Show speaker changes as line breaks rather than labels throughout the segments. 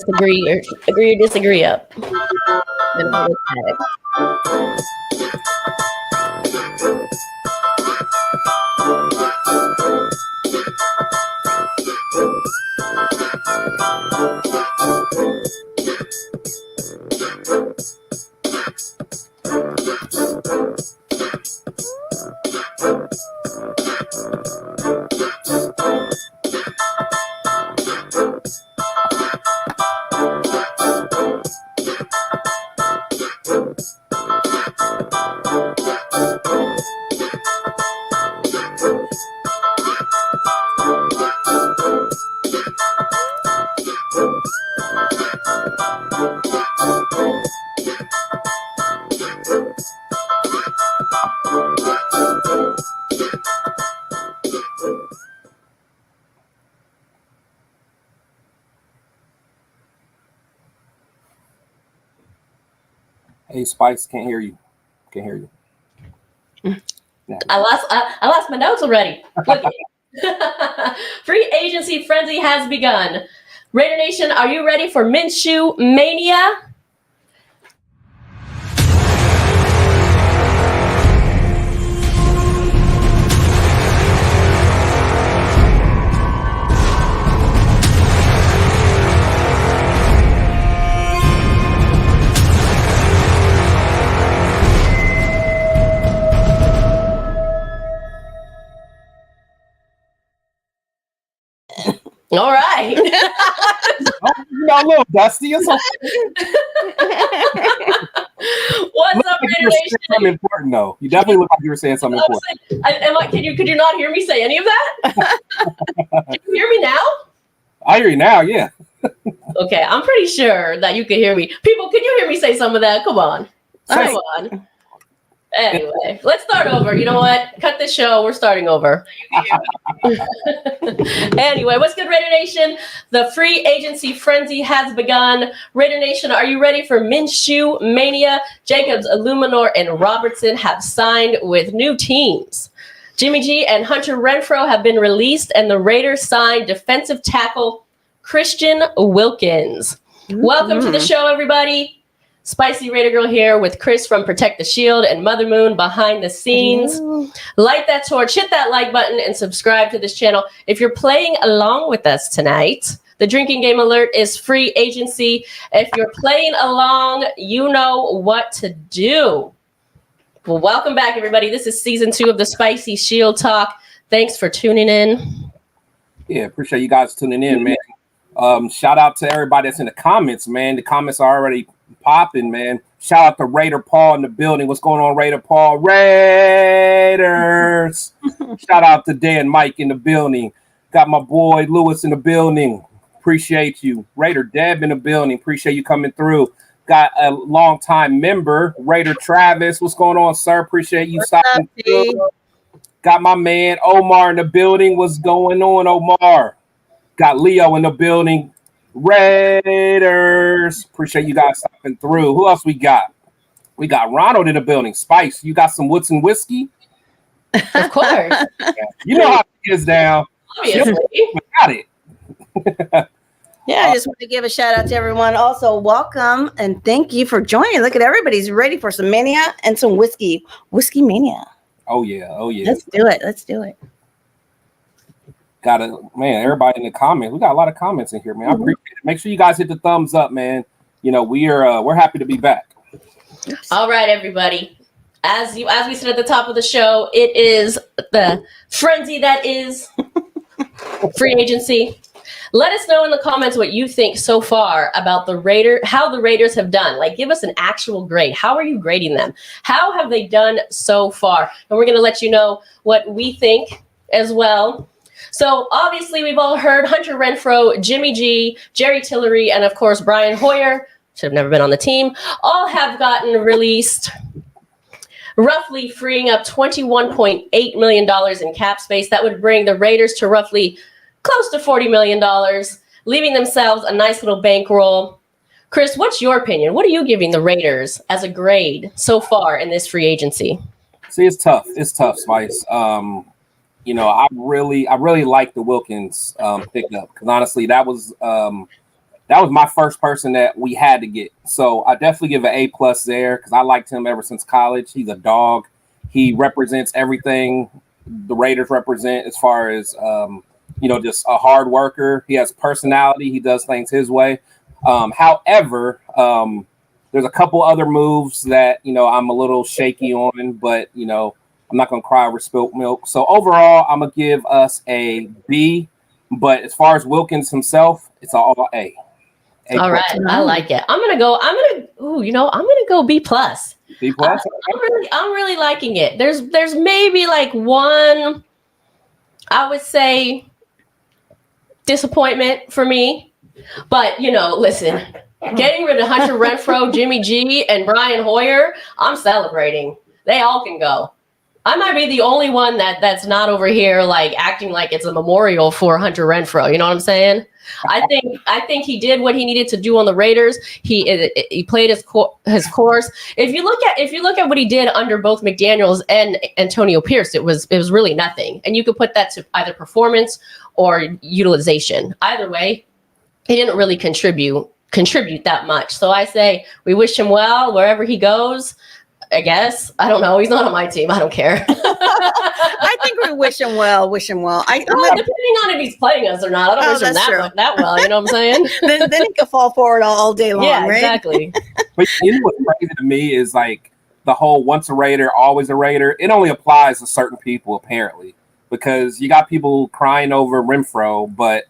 agree or disagree up.
Hey, Spice, can't hear you. Can't hear you.
I lost my notes already. Free agency frenzy has begun. Raider Nation, are you ready for Minshew Mania? All right.
You got a little dusty. It's okay.
What's up, Raider Nation?
Something important, though. You definitely look like you were saying something important.
Could you not hear me say any of that? Can you hear me now?
I hear you now, yeah.
Okay, I'm pretty sure that you can hear me. People, can you hear me say some of that? Come on. Come on. Anyway, let's start over. You know what? Cut this show. We're starting over. Anyway, what's good, Raider Nation? The free agency frenzy has begun. Raider Nation, are you ready for Minshew Mania? Jacobs, Illuminor, and Robertson have signed with new teams. Jimmy G and Hunter Renfrow have been released, and the Raiders signed defensive tackle Crosby Wilkins. Welcome to the show, everybody. Spicy Raider Girl here with Chris from Protect the Shield and Mother Moon behind the scenes. Light that torch, hit that like button, and subscribe to this channel. If you're playing along with us tonight, the drinking game alert is free agency. If you're playing along, you know what to do. Well, welcome back, everybody. This is season 2 of the Spicy Shield Talk. Thanks for tuning in.
Yeah, appreciate you guys tuning in, man. Shout out to everybody that's in the comments, man. The comments are already popping, man. Shout out to Raider Paul in the building. What's going on, Raider Paul? Raiders. Shout out to Dan Mike in the building. Got my boy Lewis in the building. Appreciate you. Raider Deb in the building. Appreciate you coming through. Got a longtime member, Raider Travis. What's going on, sir? Appreciate you stopping through. Got my man Omar in the building. What's going on, Omar? Got Leo in the building. Raiders. Appreciate you guys stopping through. Who else we got? We got Ronald in the building. Spice, you got some Woodson whiskey?
Of course.
You know how it is down.
Obviously.
Got it.
Yeah, I just want to give a shout out to everyone. Also, welcome and thank you for joining. Look at everybody's ready for some mania and some whiskey. Whiskey mania.
Oh, yeah. Oh, yeah.
Let's do it. Let's do it.
Got it, man. Everybody in the comments. We got a lot of comments in here, man. I appreciate it. Make sure you guys hit the thumbs up, man. You know, we're happy to be back.
All right, everybody. As we said at the top of the show, it is the frenzy that is free agency. Let us know in the comments what you think so far about how the Raiders have done. Like, give us an actual grade. How are you grading them? How have they done so far? And we're going to let you know what we think as well. So obviously we've all heard Hunter Renfrow, Jimmy G, Jerry Tillery, and of course Brian Hoyer, should have never been on the team, all have gotten released, roughly freeing up $21.8 million in cap space. That would bring the Raiders to roughly close to $40 million, leaving themselves a nice little bankroll. Chris, what's your opinion? What are you giving the Raiders as a grade so far in this free agency?
See, it's tough. It's tough, Spice. You know, I really like the Wilkins pickup because honestly, that was that was my first person that we had to get. So I definitely give an A+ there because I liked him ever since college. He's a dog. He represents everything the Raiders represent as far as, just a hard worker. He has personality. He does things his way. However, there's a couple other moves that, I'm a little shaky on, but, I'm not going to cry over spilt milk. So overall, I'm going to give us a B. But as far as Wilkins himself, it's all A.
All right, I like it. I'm gonna go B+.
B+.
I'm really liking it. There's maybe like one, I would say, disappointment for me. But listen, getting rid of Hunter Renfrow, Jimmy G, and Brian Hoyer, I'm celebrating. They all can go. I might be the only one that's not over here like acting like it's a memorial for Hunter Renfrow. You know what I'm saying? I think he did what he needed to do on the Raiders. He played his course. If you look at what he did under both McDaniels and Antonio Pierce, it was really nothing. And you could put that to either performance or utilization. Either way, he didn't really contribute that much. So I say we wish him well wherever he goes. I guess. I don't know. He's not on my team. I don't care.
I think we wish him well.
Depending on if he's playing us or not. I don't wish him that well. You know what I'm saying?
then he could fall forward all day long,
yeah,
right?
Exactly.
But what's crazy to me is like the whole once a Raider, always a Raider. It only applies to certain people, apparently, because you got people crying over Renfrow, but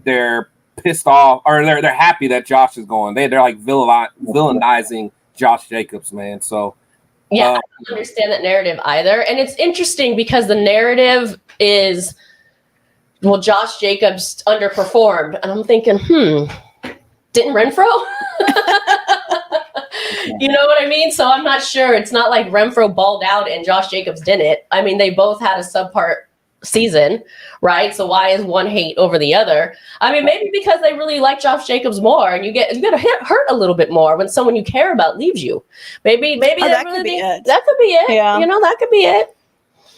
they're pissed off or they're happy that Josh is going. They're like villainizing Josh Jacobs, man. So
yeah, I don't understand that narrative either. And it's interesting because the narrative is, well, Josh Jacobs underperformed. And I'm thinking, didn't Renfrow? You know what I mean? So I'm not sure. It's not like Renfrow balled out and Josh Jacobs didn't. I mean, they both had a subpar season, right? So why is one hate over the other? I mean, maybe because they really like Josh Jacobs more, and you get hurt a little bit more when someone you care about leaves you. Maybe that could be it. That could be it. Yeah. That could be it.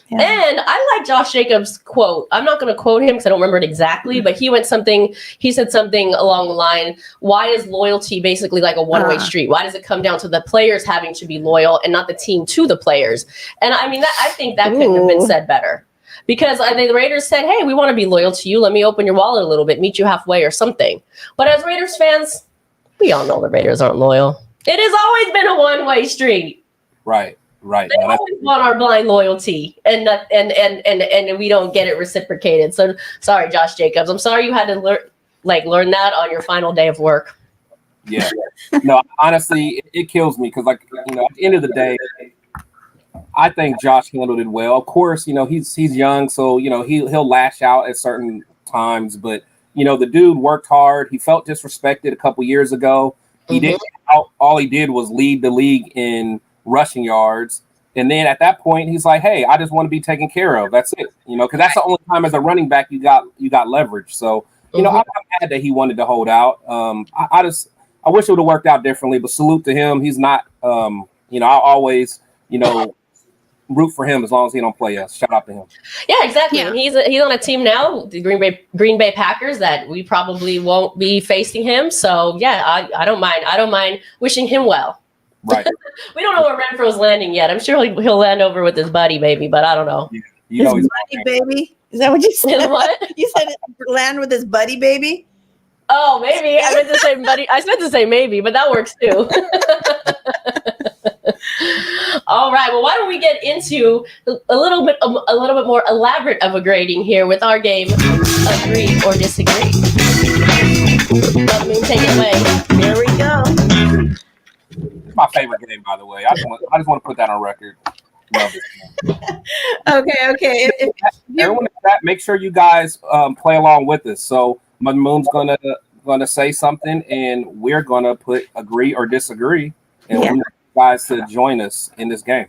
Yeah. And I like Josh Jacobs' quote. I'm not going to quote him because I don't remember it exactly, but he said something along the line, why is loyalty basically like a one-way street? Why does it come down to the players having to be loyal and not the team to the players? And I mean, I think that couldn't have been said better. Because I think the Raiders said, hey, we want to be loyal to you. Let me open your wallet a little bit, meet you halfway or something. But as Raiders fans, we all know the Raiders aren't loyal. It has always been a one-way street.
Right.
They always want our blind loyalty, and we don't get it reciprocated. So sorry, Josh Jacobs. I'm sorry you had to learn that on your final day of work.
Yeah. No, honestly, it kills me because, at the end of the day, I think Josh handled it well. Of course, he's young, so he'll lash out at certain times. But the dude worked hard. He felt disrespected a couple years ago. He didn't. All he did was lead the league in rushing yards, and then at that point, he's like, "Hey, I just want to be taken care of. That's it." Because that's the only time as a running back you got leverage. So I'm mad that he wanted to hold out. I wish it would have worked out differently. But salute to him. He's not. I always root for him as long as he don't play us. Shout out to him.
Yeah, exactly. Yeah. He's on a team now, the Green Bay Packers, that we probably won't be facing him. So yeah, I don't mind. I don't mind wishing him well.
Right.
We don't know where Renfro's landing yet. I'm sure he'll land over with his buddy, maybe, but I don't know.
Yeah, his buddy baby. Is that what you said?
What?
You said land with his buddy baby?
Oh, maybe. I meant to say buddy. I meant to say maybe, but that works too. All right. Well, why don't we get into a little bit more elaborate of a grading here with our game, agree or disagree. Let me take it away. Here we go.
It's my favorite game, by the way. I just want to put that on record. Love it.
Okay.
Everyone in the chat, make sure you guys play along with us. So Moon's gonna say something, and we're gonna put agree or disagree, and we want you guys to join us in this game.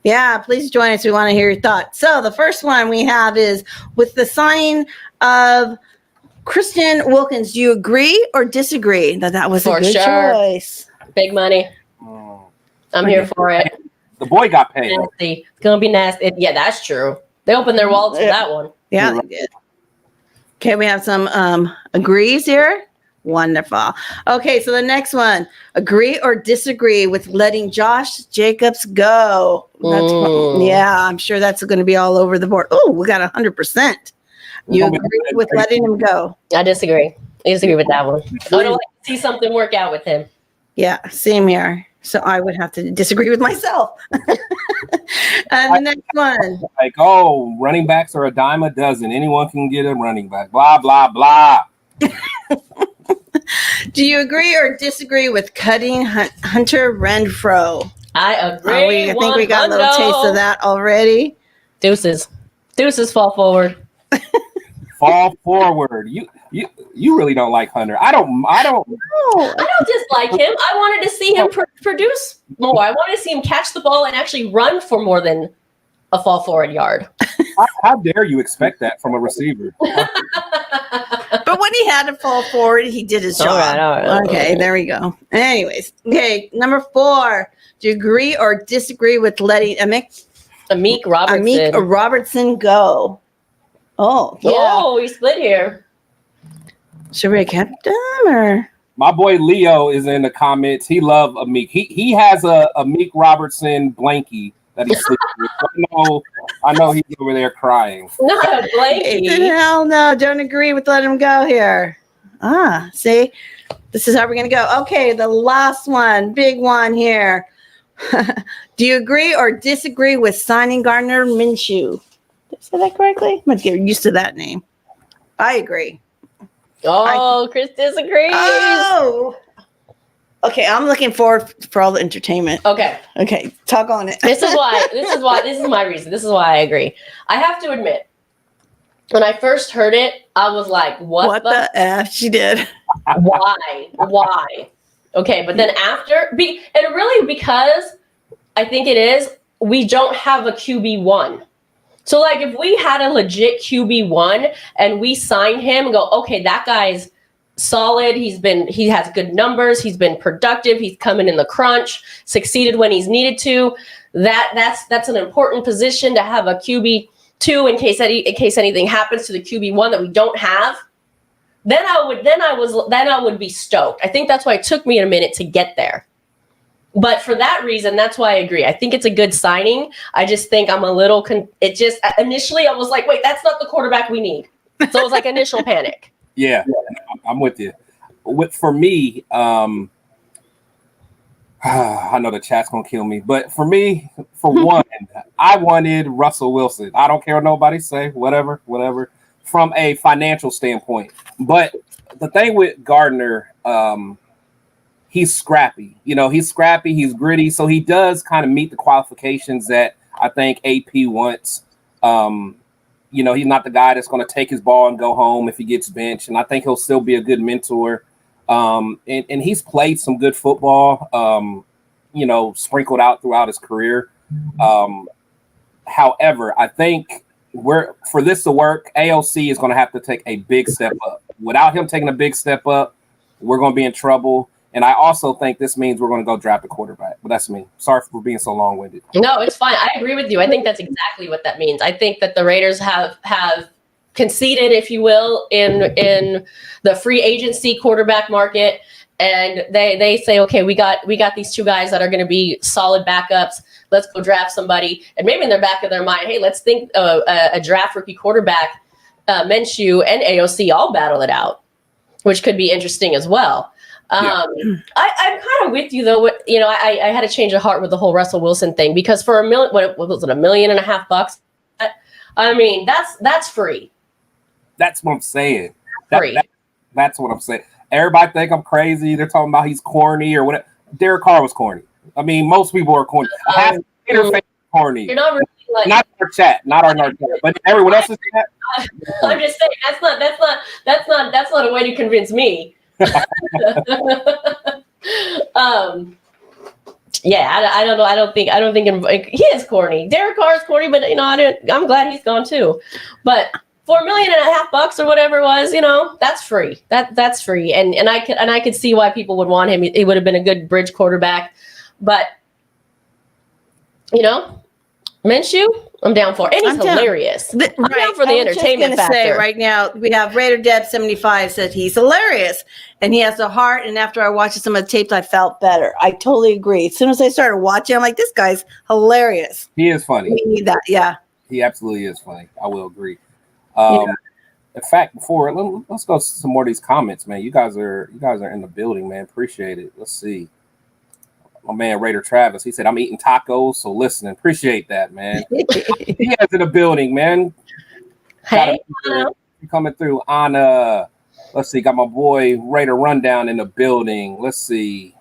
Yeah, please join us. We want to hear your thoughts. So the first one we have is with the signing of Christian Wilkins. Do you agree or disagree that was a good choice?
Big money. I'm here for it.
The boy got paid.
Nasty. It's gonna be nasty. Yeah, that's true. They opened their wallets for that one.
Yeah, they did. Okay, we have some agrees here. Wonderful. Okay, so the next one. Agree or disagree with letting Josh Jacobs go? Yeah, I'm sure that's going to be all over the board. Oh, we got 100%. You agree with letting him go?
I disagree. I disagree with that one. I don't like to see something work out with him.
Yeah, same here. So I would have to disagree with myself. And the next one.
Like, oh, running backs are a dime a dozen. Anyone can get a running back. Blah, blah, blah.
Do you agree or disagree with cutting Hunter Renfrow?
I agree.
I think we got a little taste of that already.
Deuces fall forward.
Fall forward. You really don't like Hunter. I don't
dislike him. I wanted to see him produce more. I wanted to see him catch the ball and actually run for more than a fall forward yard.
How dare you expect that from a receiver?
But when he had to fall forward, he did his job. All right. Okay, there we go. Anyways, okay, number 4. Do you agree or disagree with letting
Amik
Robertson go? Oh, yeah.
Oh, we split here.
Should we have kept him or?
My boy Leo is in the comments. He loves Amik. He has a Amik Robertson blankie that he's sleeping with. I know he's over there crying.
Not a blankie.
Hell no, don't agree with letting him go here. See? This is how we're going to go. Okay, the last one, big one here. Do you agree or disagree with signing Gardner Minshew? Did I say that correctly? I'm going to get used to that name. I agree.
Chris disagrees.
Oh. Okay, I'm looking forward for all the entertainment.
Okay,
talk on it.
This is my reason. This is why I agree. I have to admit, when I first heard it, I was like, what the
F she did?
Why? Okay, but then after, and really because I think it is, we don't have a QB1. So, like, if we had a legit QB1 and we sign him and go, okay, that guy's solid. He has good numbers. He's been productive. He's coming in the crunch, succeeded when he's needed to. That's an important position to have a QB2 in case anything happens to the QB1 that we don't have. Then I would be stoked. I think that's why it took me a minute to get there. But for that reason, that's why I agree. I think it's a good signing. I just think I'm a little. Initially, I was like, wait, that's not the quarterback we need. So it was like initial panic.
Yeah, I'm with you. For me, I know the chat's gonna kill me, but for me, for one, I wanted Russell Wilson. I don't care what nobody say, whatever. From a financial standpoint, but the thing with Gardner, he's scrappy. He's scrappy. He's gritty. So he does kind of meet the qualifications that I think AP wants. He's not the guy that's going to take his ball and go home if he gets benched. And I think he'll still be a good mentor. And he's played some good football, sprinkled out throughout his career. However, I think for this to work, AOC is going to have to take a big step up. Without him taking a big step up, we're going to be in trouble. And I also think this means we're going to go draft a quarterback. But that's me. Sorry for being so long-winded.
No, it's fine. I agree with you. I think that's exactly what that means. I think that the Raiders have conceded, if you will, in the free agency quarterback market. And they say, okay, we got these two guys that are going to be solid backups. Let's go draft somebody. And maybe in the back of their mind, hey, let's think a draft rookie quarterback, Minshew and AOC all battle it out, which could be interesting as well. I'm kind of with you though. I had a change of heart with the whole Russell Wilson thing because for what was it, $1.5 million? I mean, that's free.
That's what I'm saying.
Free.
That's what I'm saying. Everybody think I'm crazy. They're talking about he's corny or whatever. Derek Carr was corny. I mean, most people are corny. Corny.
You're not really like
not our chat, not our chat, but everyone else's chat.
I'm just saying that's not a way to convince me. I don't know. I don't think he is corny. Derek Carr is corny, but I'm glad he's gone too. But for $1.5 million or whatever it was, that's free. That's free, and I could see why people would want him. He would have been a good bridge quarterback, but Minshew, I'm down for. And he's hilarious. I'm down for the entertainment factor. Say
right now, we have Raider Deb 75 said he's hilarious and he has a heart. And after I watched some of the tapes, I felt better. I totally agree. As soon as I started watching, I'm like, this guy's hilarious.
He is funny.
We need that. Yeah.
He absolutely is funny. I will agree. In fact, before let's go to some more of these comments, man. You guys are in the building, man. Appreciate it. Let's see. My man Raider Travis, he said, I'm eating tacos, so listening. Appreciate that, man. He is in the building, man.
Hey,
coming through on let's see, got my boy Raider Rundown in the building. Let's see.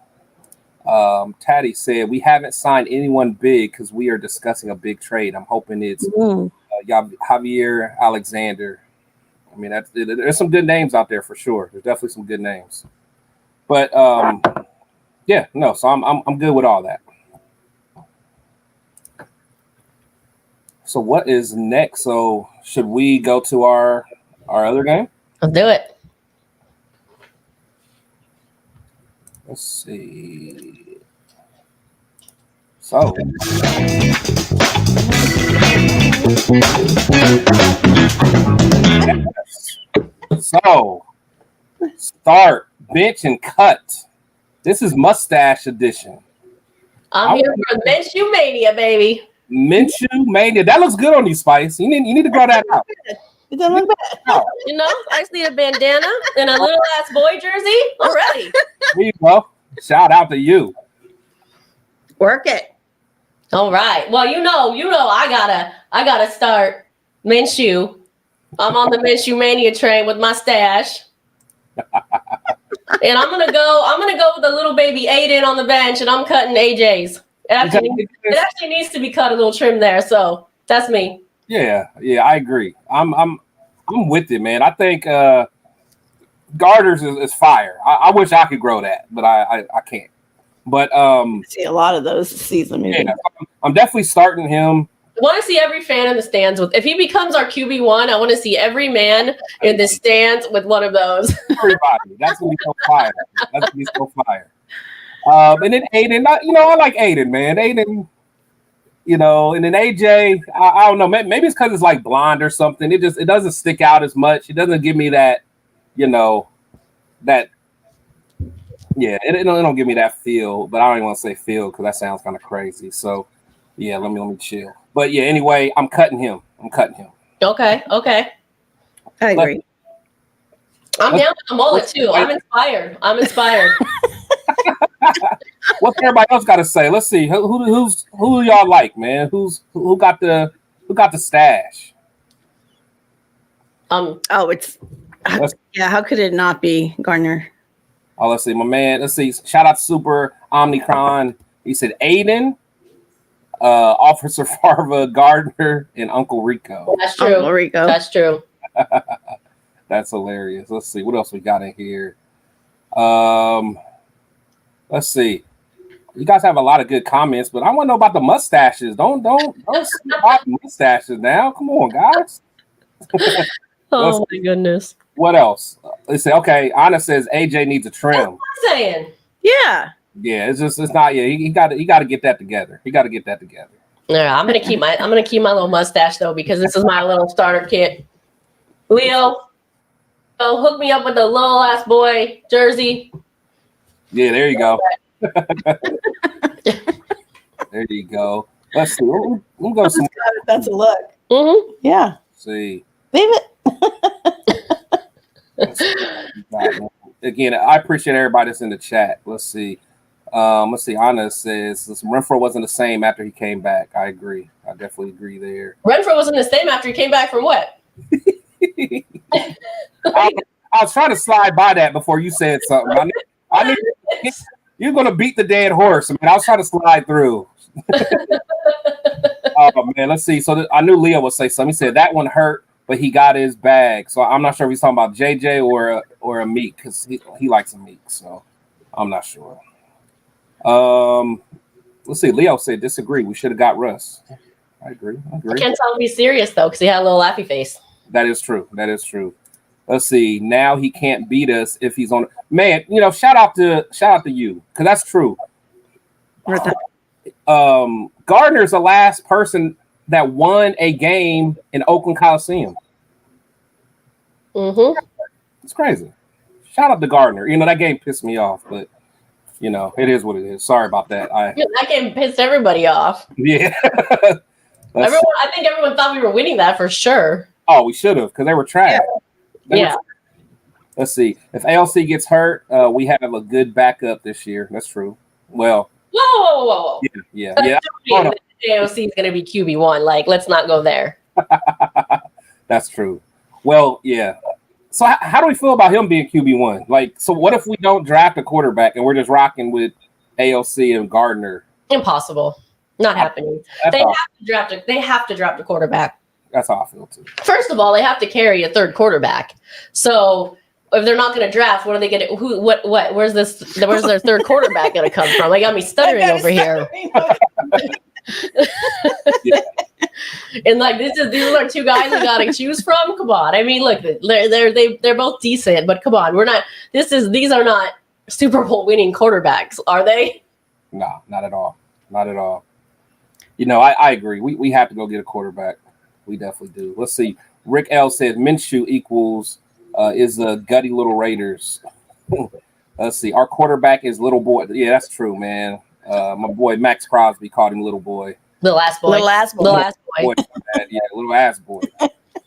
Taddy said, we haven't signed anyone big because we are discussing a big trade. I'm hoping it's Javier Alexander. I mean, there's some good names out there for sure. There's definitely some good names. But yeah, no, so I'm good with all that. So what is next? So should we go to our other game?
Let's do it.
Let's see. So start, bench, and cut. This is Mustache Edition.
I'm here for Minshew Mania, baby.
Minshew Mania. That looks good on you, Spice. You need to grow that out.
It doesn't look bad.
You know, I just need a bandana and a little ass boy jersey. I'm ready.
There you go. Shout out to you.
Work it.
All right. Well, you know, I gotta start Minshew. I'm on the Minshew Mania train with my stash. And I'm gonna go with the little baby Aiden on the bench, and I'm cutting AJ's. It actually needs to be cut a little trim there, so that's me.
Yeah, I agree. I'm with it, man. I think Garters is fire. I wish I could grow that, but I can't. But
I see a lot of those this season. Maybe.
Yeah, I'm definitely starting him.
I want to see every fan in the stands with. If he becomes our QB1, I want to see every man in the stands with one of those.
Everybody, that's gonna be so fire. That's gonna be so fire. And then Aiden, I like Aiden, man. Aiden, and then AJ, I don't know. Maybe it's because it's like blonde or something. It doesn't stick out as much. It doesn't give me that, that. Yeah, it don't give me that feel. But I don't even want to say feel because that sounds kind of crazy. So, yeah, let me chill. But yeah, anyway, I'm cutting him.
Okay.
I agree.
I'm down with the mullet too. I'm inspired.
What's everybody else got to say? Let's see. Who y'all like, man? Who got the stash?
How could it not be Gardner?
Oh, let's see, my man. Let's see. Shout out to Super Omnicron. He said Aiden, Officer Farva, Gardner, and Uncle Rico.
That's true.
Uncle Rico.
That's true.
That's hilarious. Let's see what else we got in here. Let's see. You guys have a lot of good comments, but I want to know about the mustaches. Don't stop mustaches now. Come on, guys.
Oh my goodness.
What else? They say, okay, Anna says AJ needs a trim.
That's what I'm saying.
Yeah.
Yeah, it's not. Yeah, he got to get that together.
Yeah, I'm gonna keep my little mustache though because this is my little starter kit. Leo, hook me up with the little ass boy jersey.
Yeah, there you go. There you go. Let's see. We'll go some.
That's a look.
Mm-hmm.
Yeah.
Let's see.
Leave it.
Again, I appreciate everybody that's in the chat. Let's see. Anna says Renfro wasn't the same after he came back. I agree. I definitely agree there.
Renfro wasn't the same after he came back from what?
I was trying to slide by that before you said something. You're gonna beat the dead horse. I mean, I was trying to slide through. Oh man, let's see. So I knew Leo would say something. He said that one hurt, but he got his bag. So I'm not sure if he's talking about JJ or a Meek because he likes a Meek. So I'm not sure. Let's see. Leo said disagree. We should have got Russ. I agree.
I can't tell him he's serious though because he had a little laughy face.
That is true. Let's see. Now he can't beat us if he's on. Man, shout out to you because that's true. Gardner's the last person that won a game in Oakland Coliseum.
Mm-hmm.
It's crazy. Shout out to Gardner. You know, that game pissed me off, but you know, it is what it is. Sorry about that.
That game pissed everybody off.
Yeah.
I think everyone thought we were winning that for sure.
Oh, we should have, because they were trash.
Yeah.
Let's see. If ALC gets hurt, we have a good backup this year. That's true. Well.
Whoa.
Yeah.
AOC is going to be QB1. Like, let's not go there.
That's true. Well, yeah. So how do we feel about him being QB1? Like, so what if we don't draft a quarterback and we're just rocking with AOC and Gardner?
Impossible. Not happening. They have to draft a quarterback.
That's how I feel too.
First of all, they have to carry a third quarterback. So if they're not going to draft, what are they going to? Where's their third quarterback going to come from? They got me stuttering over here.
Yeah.
And like these are two guys we got to choose from. Come on, I mean, look, they're both decent, but come on, we're not. These are not Super Bowl winning quarterbacks, are they?
No, not at all. Not at all. You know, I agree. We have to go get a quarterback. We definitely do. Let's see. Rick L said Minshew equals is the gutty little Raiders. Let's see. Our quarterback is little boy. Yeah, that's true, man. My boy Max Crosby called him little boy.
The last boy.
Yeah, little ass boy.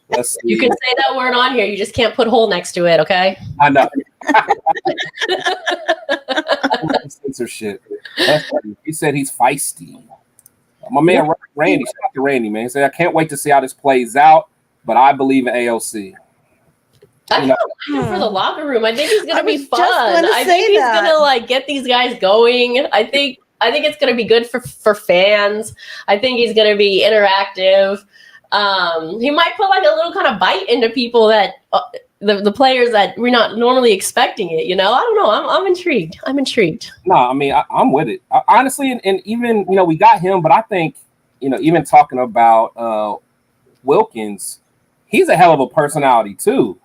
Let's see.
You can say that word on here. You just can't put hole next to it, okay?
I know. Censorship. He said he's feisty. My man Randy, shout out to Randy, man. He said, I can't wait to see how this plays out, but I believe in AOC.
I feel for the locker room. I think he's gonna be fun. I think he's gonna like get these guys going. I think it's gonna be good for fans. I think he's gonna be interactive. He might put like a little kind of bite into people that the players that we're not normally expecting it. You know, I don't know. I'm intrigued.
No, I mean I'm with it. Honestly, and even we got him, but I think even talking about Wilkins, he's a hell of a personality too.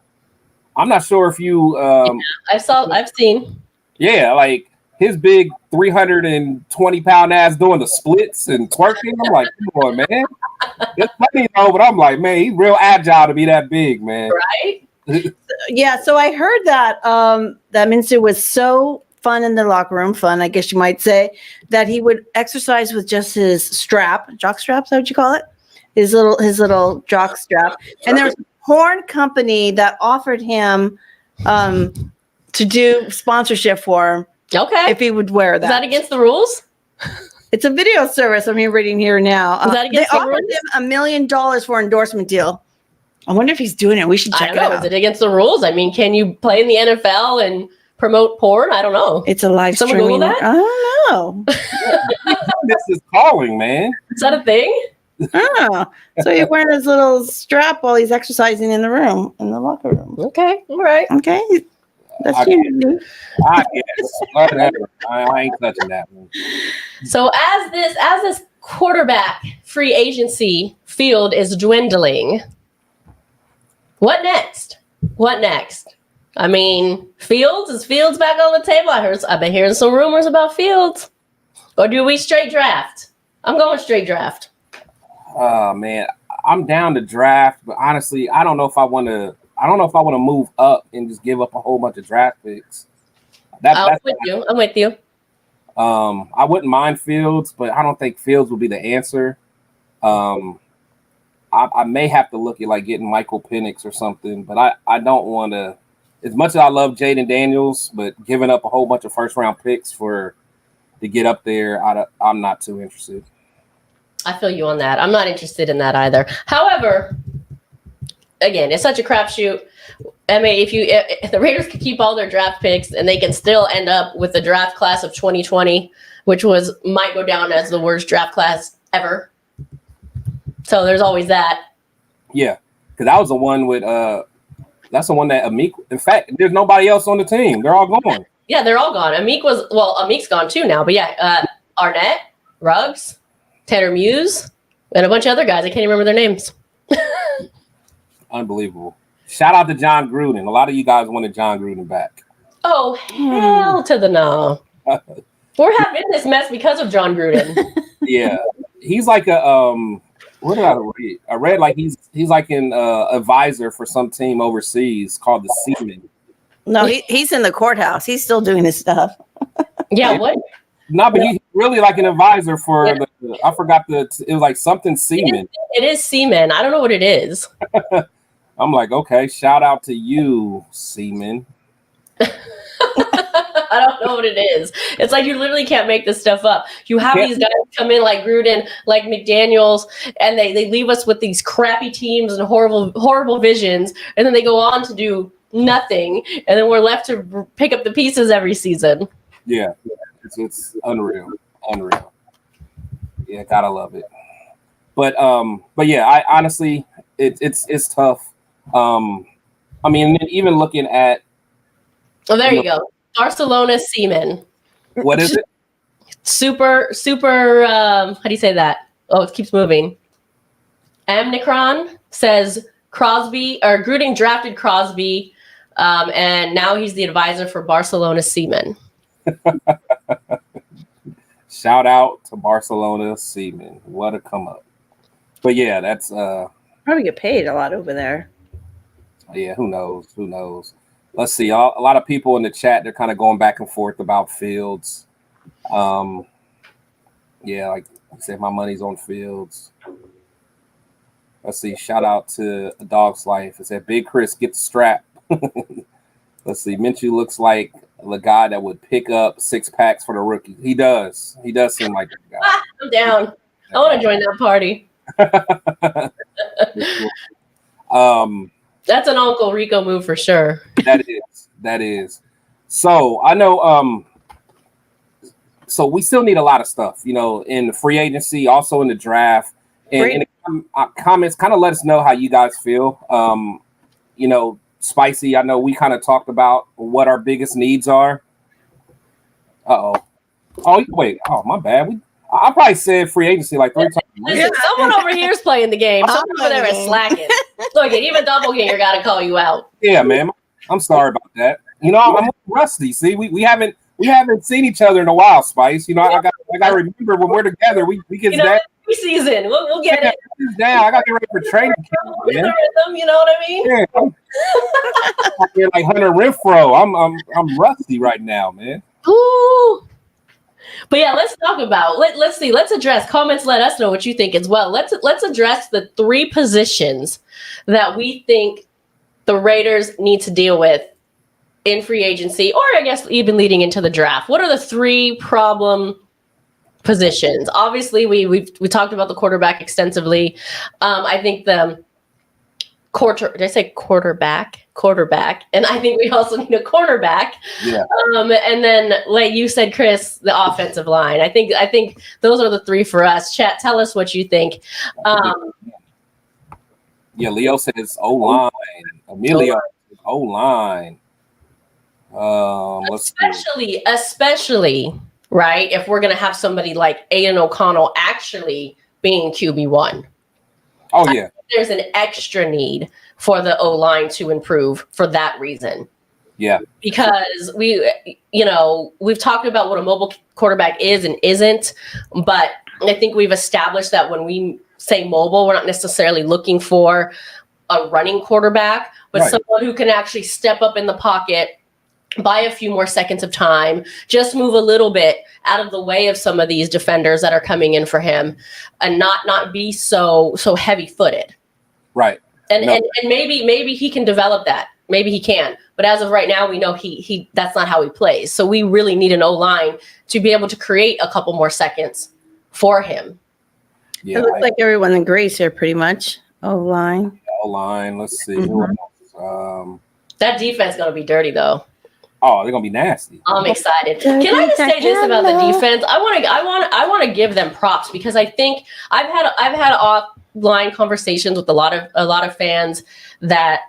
I'm not sure if you.
I've seen.
Yeah, like his big 320-pound ass doing the splits and twerking. I'm like, come on, man. It's funny, but I'm like, man, he's real agile to be that big, man.
Right?
Yeah. So I heard that that Minshew was so fun in the locker room, I guess you might say, that he would exercise with just his jock strap. Is that what you call it? His little jock strap, and there's porn company that offered him to do sponsorship for him.
Okay.
If he would wear that.
Is that against the rules?
It's a video service I'm reading here now.
Is that against
they
the rules?
offered him $1 million for endorsement deal. I wonder if he's doing it. We should check it out.
Is it against the rules? I mean, can you play in the NFL and promote porn? I don't know.
It's a live streaming.
Someone Google that?
I don't know.
This is calling, man.
Is that a thing?
Oh, so he's wearing his little strap while he's exercising in the locker room.
Okay, all right.
Okay, that's you.
I guess. Whatever. I ain't touching that one.
So as this quarterback free agency field is dwindling, what next? I mean, is Fields back on the table? I've been hearing some rumors about Fields. Or do we straight draft? I'm going straight draft.
Man, I'm down to draft, but honestly, I don't know if I want to move up and just give up a whole bunch of draft picks.
I'm with you.
I wouldn't mind Fields, but I don't think Fields will be the answer. I may have to look at like getting Michael Penix or something, but I don't want to. As much as I love Jaden Daniels, but giving up a whole bunch of first round picks to get up there, I'm not too interested.
I feel you on that. I'm not interested in that either. However, again, it's such a crapshoot. I mean, if the Raiders could keep all their draft picks and they can still end up with the draft class of 2020, which might go down as the worst draft class ever. So there's always that. Yeah,
because that was the one with that's the one that Amik. In fact, there's nobody else on the team. They're all gone.
Yeah, they're all gone. Amik's gone too now. But yeah, Arnett, Ruggs, Tanner Muse, and a bunch of other guys. I can't even remember their names.
Unbelievable. Shout out to John Gruden. A lot of you guys wanted John Gruden back.
Oh, hell to the no. We're having this mess because of John Gruden.
Yeah. He's like a What did I read? I read like he's like an advisor for some team overseas called the Seaman.
No, he's in the courthouse. He's still doing his stuff.
Yeah, what?
No, but he's really like an advisor for I forgot it was like something Seaman.
It is Seaman. I don't know what it is.
I'm like, okay, shout out to you, Seaman.
I don't know what it is. It's like you literally can't make this stuff up. You have these guys come in like Gruden, like McDaniels, and they leave us with these crappy teams and horrible visions, and then they go on to do nothing, and then we're left to pick up the pieces every season.
Yeah, it's unreal. Yeah, gotta love it. But yeah, I honestly, it's tough. I mean, even looking at.
Oh, there you go. Barcelona Seaman.
What is it?
Super. How do you say that? Oh, it keeps moving. Amnicron says Crosby or Gruden drafted Crosby, and now he's the advisor for Barcelona Seaman.
Shout out to Barcelona Seaman. What a come up. But yeah, that's
probably get paid a lot over there.
Yeah, who knows? Let's see. A lot of people in the chat, they're kind of going back and forth about Fields. Yeah, like I said, my money's on Fields. Let's see. Shout out to A Dog's Life. It said, Big Chris, get the strap. Let's see. Minshew looks like the guy that would pick up 6 packs for the rookie. He does. He does seem like that guy.
I'm down. I want to join that party. That's an Uncle Rico move for sure. That is. So I know. So we still need a lot of stuff, in the free agency, also in the draft, and in the comments. Kind of let us know how you guys feel. Spicy. I know we kind of talked about what our biggest needs are. Oh, wait. Oh, my bad. I probably said free agency like 3 times. Listen, someone over here is playing the game. Someone over there is slacking. Look, even Doppelganger got to call you out.
Yeah, man. I'm sorry about that. I'm rusty. See, we haven't seen each other in a while, Spice. I got to remember when we're together. We get down.
Season. We'll get it.
Down. I got to get ready for training camp, man.
You know what I mean?
Yeah. I'm like Hunter Renfro. I'm rusty right now, man.
Ooh. But yeah, let's talk about. Let's see. Let's address comments. Let us know what you think as well. Let's address the 3 positions that we think the Raiders need to deal with in free agency, or I guess even leading into the draft. What are the 3 problem positions? Obviously, we talked about the quarterback extensively. I think the did I say quarterback? Quarterback. And I think we also need a cornerback.
Yeah.
And then, like you said, Chris, the offensive line. I think those are the 3 for us. Chat, tell us what you think.
Yeah, Leo says O-line. Emilio says O-line.
Especially, right, if we're going to have somebody like Aiden O'Connell actually being QB1.
Oh, yeah.
There's an extra need for the O-line to improve for that reason.
Yeah.
Because we've talked about what a mobile quarterback is and isn't, but I think we've established that when we say mobile, we're not necessarily looking for a running quarterback, but someone who can actually step up in the pocket, buy a few more seconds of time, just move a little bit out of the way of some of these defenders that are coming in for him, and not be so heavy-footed.
Right.
And maybe he can develop that. Maybe he can. But as of right now, we know he that's not how he plays. So we really need an O-line to be able to create a couple more seconds for him.
Yeah, it looks like everyone agrees here pretty much. O-line.
O-line. Let's see. Who else?
That defense is going to be dirty, though.
Oh, they're gonna be nasty.
I'm excited. Can I just say this about the defense? I want to give them props because I think I've had offline conversations with a lot of fans that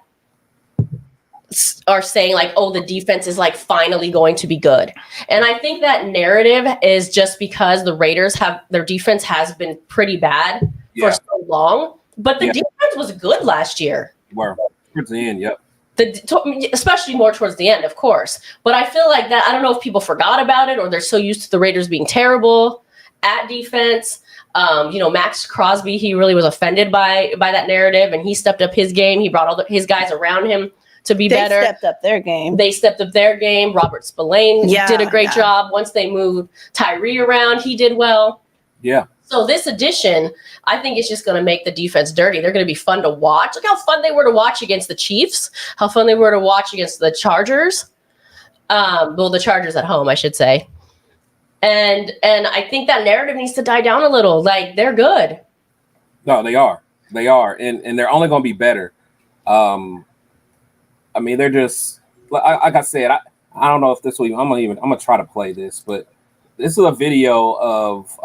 are saying like, oh, the defense is like finally going to be good. And I think that narrative is just because the Raiders their defense has been pretty bad for so long, but the defense was good last year.
Were towards the end, yep.
Especially more towards the end, of course. But I feel like that, I don't know if people forgot about it or they're so used to the Raiders being terrible. at defense. Max Crosby, he really was offended by that narrative, and he stepped up his game. He brought all his guys around him to be better.
They stepped up their game.
Robert Spillane did a great job. Once they moved Tyree around, he did well.
Yeah.
So this addition, I think it's just going to make the defense dirty. They're going to be fun to watch. Look how fun they were to watch against the Chiefs. How fun they were to watch against the Chargers. The Chargers at home, I should say. And I think that narrative needs to die down a little. Like, they're good.
No, they are. And they're only going to be better. I mean, they're just, like I said, I don't know if this will, I'm going to try to play this, but this is a video of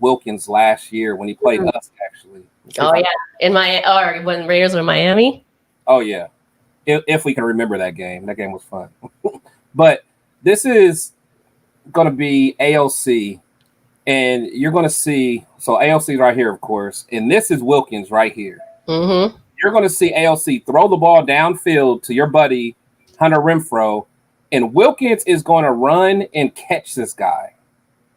Wilkins last year when he played us, actually.
Oh, yeah. When Raiders were in Miami?
Oh, yeah. If we can remember that game. That game was fun. But this is going to be AOC, and you're going to see, so AOC right here, of course, and this is Wilkins right here.
Mm-hmm.
You're going to see AOC throw the ball downfield to your buddy, Hunter Renfrow, and Wilkins is going to run and catch this guy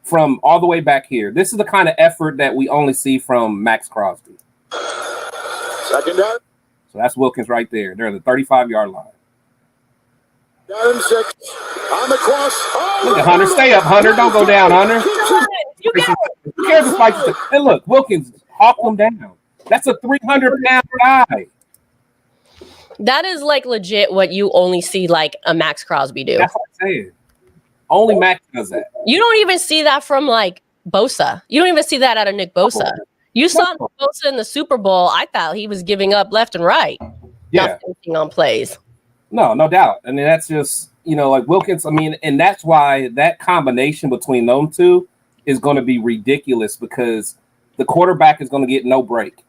from all the way back here. This is the kind of effort that we only see from Max Crosby.
Second down.
So that's Wilkins right there. They're at the 35-yard line.
Down 6 on the cross.
Look at Hunter. Stay up, Hunter. Don't go down, Hunter.
You got it.
Who cares if Spike? And look, Wilkins hawked him down. That's a 300-pound guy.
That is like legit what you only see like a Max Crosby do.
That's what I'm saying. Only Max does that.
You don't even see that from like Bosa. You don't even see that out of Nick Bosa. You saw Nick Bosa in the Super Bowl. I thought he was giving up left and right.
Yeah.
Not finishing on plays.
No doubt. I mean, that's just, like Wilkins. I mean, and that's why that combination between them two is going to be ridiculous because the quarterback is going to get no break.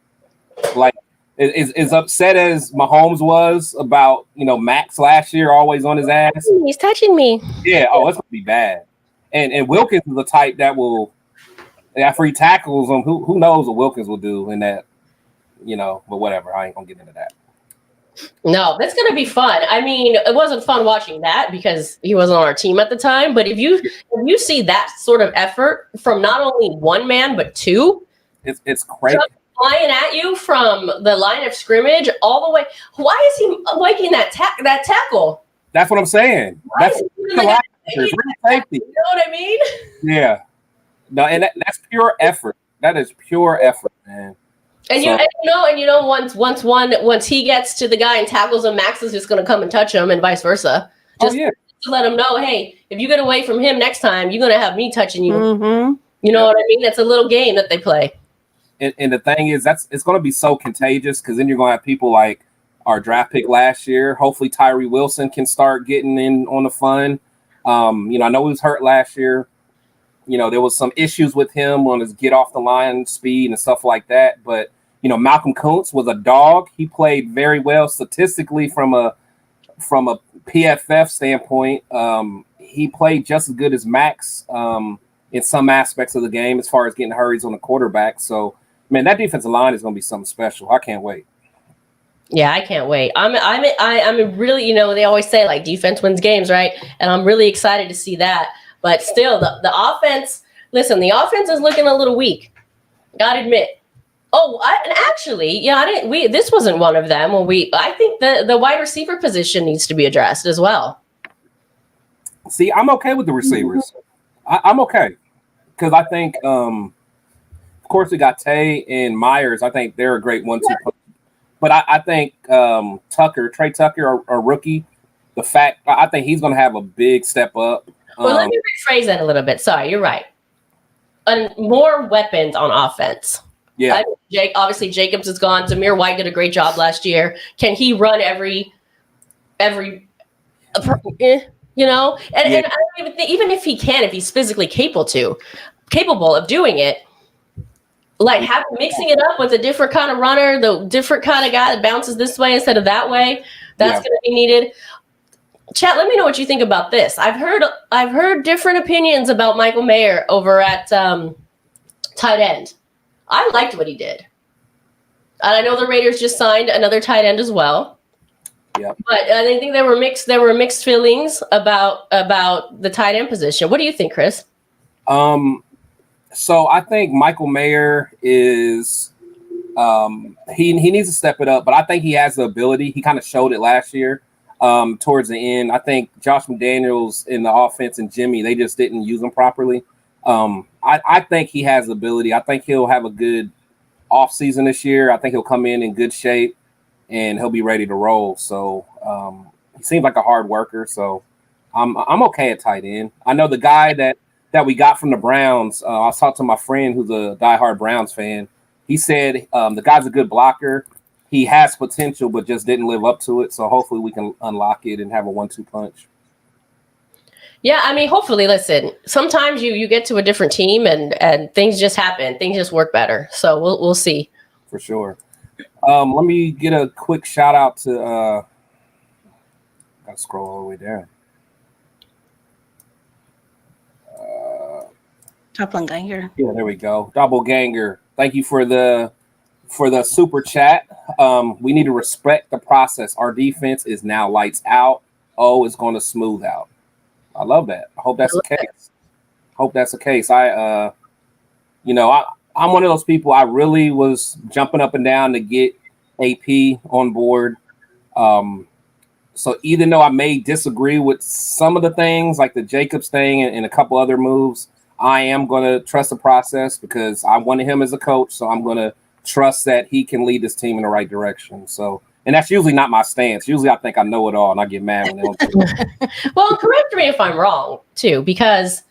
Like, as upset as Mahomes was about, Max last year, always on his ass.
He's touching me.
Yeah. Oh, it's going to be bad. And Wilkins is the type that will, after he tackles him, who knows what Wilkins will do in that, but whatever. I ain't going to get into that.
No, that's going to be fun. I mean, it wasn't fun watching that because he wasn't on our team at the time. But if you see that sort of effort from not only one man, but two.
It's crazy.
Flying at you from the line of scrimmage all the way. Why is he making that tackle?
That's what I'm saying. That's safety.
You know what I mean?
Yeah. No, and that's pure effort. That is pure effort, man.
And once he gets to the guy and tackles him, Max is just going to come and touch him, and vice versa. Just to let him know, hey, if you get away from him next time, you're going to have me touching you.
Mm-hmm.
You know what I mean? It's a little game that they play.
And the thing is, it's going to be so contagious because then you're going to have people like our draft pick last year. Hopefully, Tyree Wilson can start getting in on the fun. I know he was hurt last year. There was some issues with him on his get off the line speed and stuff like that. But, Malcolm Kuntz was a dog. He played very well statistically from a PFF standpoint. He played just as good as Max in some aspects of the game as far as getting hurries on the quarterback. So, man, that defensive line is going to be something special. I can't wait.
Yeah, I can't wait. I'm really, they always say like defense wins games, right? And I'm really excited to see that. But still, the offense. Listen, the offense is looking a little weak. Gotta admit. This wasn't one of them. I think the wide receiver position needs to be addressed as well.
See, I'm okay with the receivers. I'm okay because I think, of course, we got Tay and Myers. I think they're a great 1-2 punch. But I think Trey Tucker, a rookie, I think he's going to have a big step up.
Well, let me rephrase that a little bit. Sorry, you're right. More weapons on offense.
Yeah.
Obviously, Jacobs is gone. Zamir White did a great job last year. Can he run every? And I don't even think, even if he can, if he's physically capable of doing it, like mixing it up with a different kind of runner, the different kind of guy that bounces this way instead of that way, that's going to be needed. Chat, let me know what you think about this. I've heard different opinions about Michael Mayer over at tight end. I liked what he did. And I know the Raiders just signed another tight end as well.
Yeah.
But I think there were mixed feelings about the tight end position. What do you think, Chris?
So I think Michael Mayer is he needs to step it up, but I think he has the ability. He kind of showed it last year towards the end. I think Josh McDaniels in the offense and Jimmy, they just didn't use him properly. I think he has the ability. I think he'll have a good offseason this year. I think he'll come in good shape and he'll be ready to roll. So he seems like a hard worker. So I'm okay at tight end. I know the guy that we got from the Browns. I was talking to my friend who's a diehard Browns fan. He said the guy's a good blocker. He has potential, but just didn't live up to it. So hopefully we can unlock it and have a 1-2 punch.
Yeah, I mean, hopefully, listen, sometimes you get to a different team and things just happen. Things just work better. So we'll see.
For sure. Let me get a quick shout out to gotta scroll all the way down.
Doppelganger.
Yeah, there we go. Doppelganger. Thank you for the super chat. We need to respect the process. Our defense is now lights out. Oh, it's going to smooth out. I love that. I hope that's the case. I'm one of those people. I really was jumping up and down to get AP on board. So even though I may disagree with some of the things like the Jacobs thing and a couple other moves, I am going to trust the process because I wanted him as a coach. So I'm going to trust that he can lead this team in the right direction. So, and that's usually not my stance. Usually I think I know it all and I get mad when they don't.
Well, correct me if I'm wrong too, because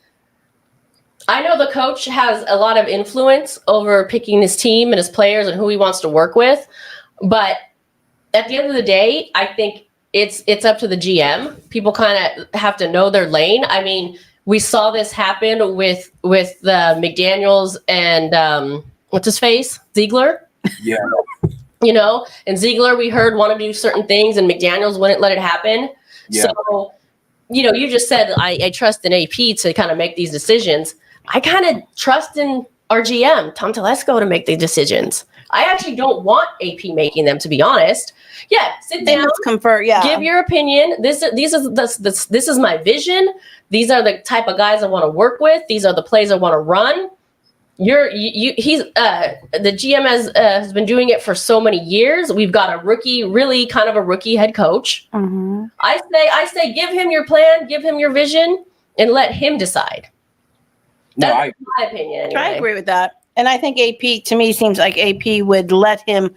I know the coach has a lot of influence over picking his team and his players and who he wants to work with. But at the end of the day, I think it's up to the GM. People kind of have to know their lane. I mean, we saw this happen with the McDaniels and what's his face? Ziegler.
Yeah.
And Ziegler, we heard want to do certain things and McDaniels wouldn't let it happen.
Yeah.
So, you just said I trust in AP to kind of make these decisions. I kind of trust in our GM, Tom Telesco, to make the decisions. I actually don't want AP making them, to be honest. Yeah, sit down, give your opinion. This is my vision. These are the type of guys I want to work with. These are the plays I want to run. The GM has been doing it for so many years. We've got a rookie, really kind of a rookie head coach.
Mm-hmm.
I say, give him your plan, give him your vision, and let him decide. That's my opinion. Anyway.
I agree with that. And I think AP, to me, seems like AP would let him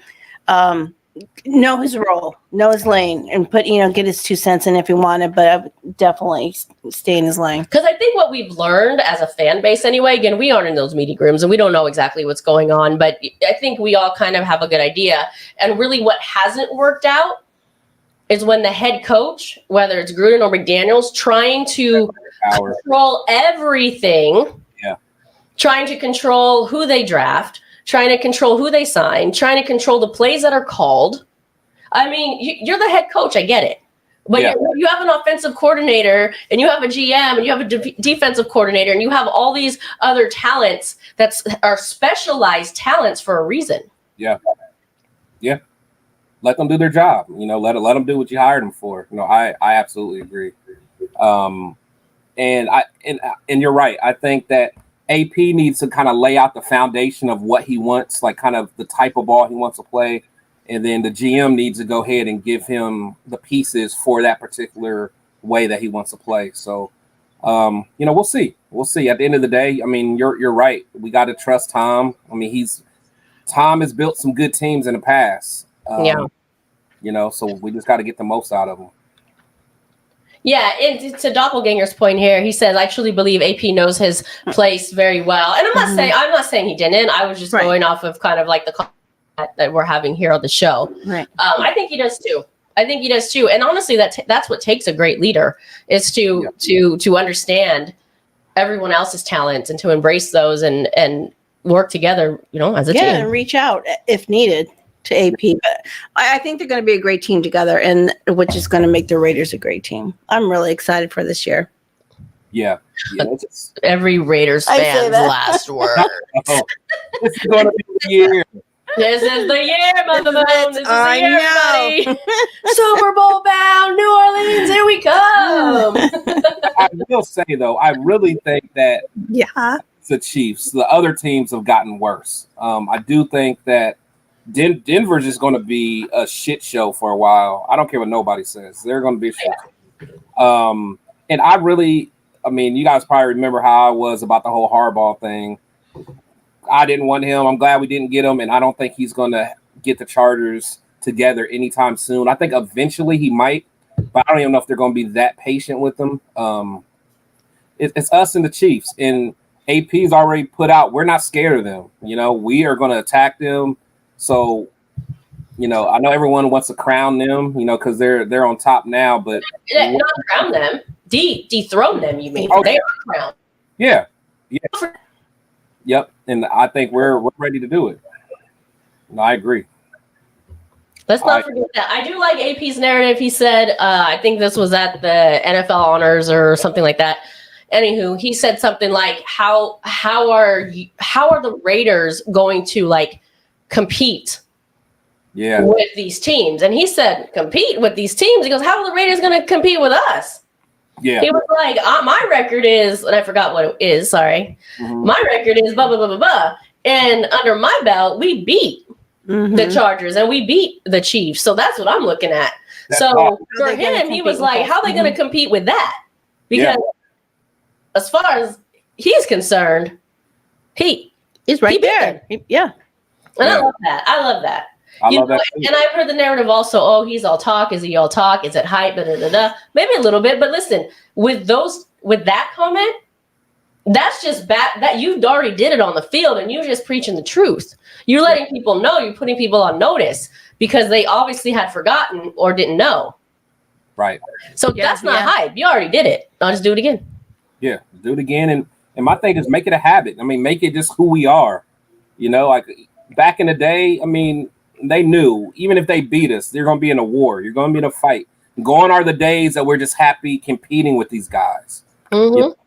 know his role, know his lane, and get his 2 cents in if he wanted, but I would definitely stay in his lane.
Because I think what we've learned as a fan base anyway, again, we aren't in those meeting rooms and we don't know exactly what's going on, but I think we all kind of have a good idea. And really what hasn't worked out is when the head coach, whether it's Gruden or McDaniels, trying to control everything, trying to control who they draft, trying to control who they sign, trying to control the plays that are called. I mean, you're the head coach. I get it. But you have an offensive coordinator and you have a GM and you have a defensive coordinator and you have all these other talents that are specialized talents for a reason. Yeah.
Yeah. Let them do their job. Let them do what you hired them for. I absolutely agree. And you're right. I think that AP needs to kind of lay out the foundation of what he wants, like kind of the type of ball he wants to play. And then the GM needs to go ahead and give him the pieces for that particular way that he wants to play. So, we'll see. We'll see. At the end of the day, I mean, you're right. We got to trust Tom. I mean, Tom has built some good teams in the past. So we just got to get the most out of them.
Yeah, and to Doppelganger's point here, he says, I truly believe AP knows his place very well. And I'm not saying he didn't. I was just going off of kind of like the comment that we're having here on the show. Right. I think he does too. And honestly, that's what takes a great leader is to understand everyone else's talents and to embrace those and work together, as a team.
Yeah, and reach out if needed to AP. But I think they're going to be a great team together, and which is going to make the Raiders a great team. I'm really excited for this year.
Yeah.
Every Raiders fan's last word.
This is going to be the year.
This is the year, Mother Moon. This is the year, everybody. Super Bowl bound, New Orleans. Here we come.
I will say though, I really think that the Chiefs. The other teams have gotten worse. I do think that Denver's just going to be a shit show for a while. I don't care what nobody says. They're going to be a shit show. And I mean, you guys probably remember how I was about the whole Harbaugh thing. I didn't want him. I'm glad we didn't get him, and I don't think he's going to get the Chargers together anytime soon. I think eventually he might, but I don't even know if they're going to be that patient with him. It's us and the Chiefs, and AP's already put out, we're not scared of them. We are going to attack them. So, I know everyone wants to crown them, because they're on top now, but
not crown them, dethrone them. You mean they are crowned?
Yeah. Yep. And I think we're ready to do it. No, I agree.
Let's not forget that. I do like AP's narrative. He said, I think this was at the NFL honors or something like that. Anywho, he said something like, how are the Raiders going to compete with these teams? And he said, compete with these teams. He goes, how are the Raiders going to compete with us?
Yeah.
He was like, my record is, and I forgot what it is, sorry. Mm-hmm. My record is blah, blah, blah, blah, blah. And under my belt, we beat the Chargers and we beat the Chiefs. So that's what I'm looking at. So for him, he was like, how are they going to compete with that? Because as far as he's concerned, he's right there.
And
I love that. I love that. And I've heard the narrative also, he's all talk. Is he all talk? Is it hype? Maybe a little bit. But listen, with that comment, that's just that you've already did it on the field and you're just preaching the truth. You're letting people know, you're putting people on notice because they obviously had forgotten or didn't know.
Right.
So that's not hype. You already did it. I'll just do it again.
Yeah, do it again. And my thing is make it a habit. I mean, make it just who we are. Like back in the day, I mean, they knew even if they beat us, they're going to be in a war. You're going to be in a fight. Gone are the days that we're just happy competing with these guys.
Mm-hmm.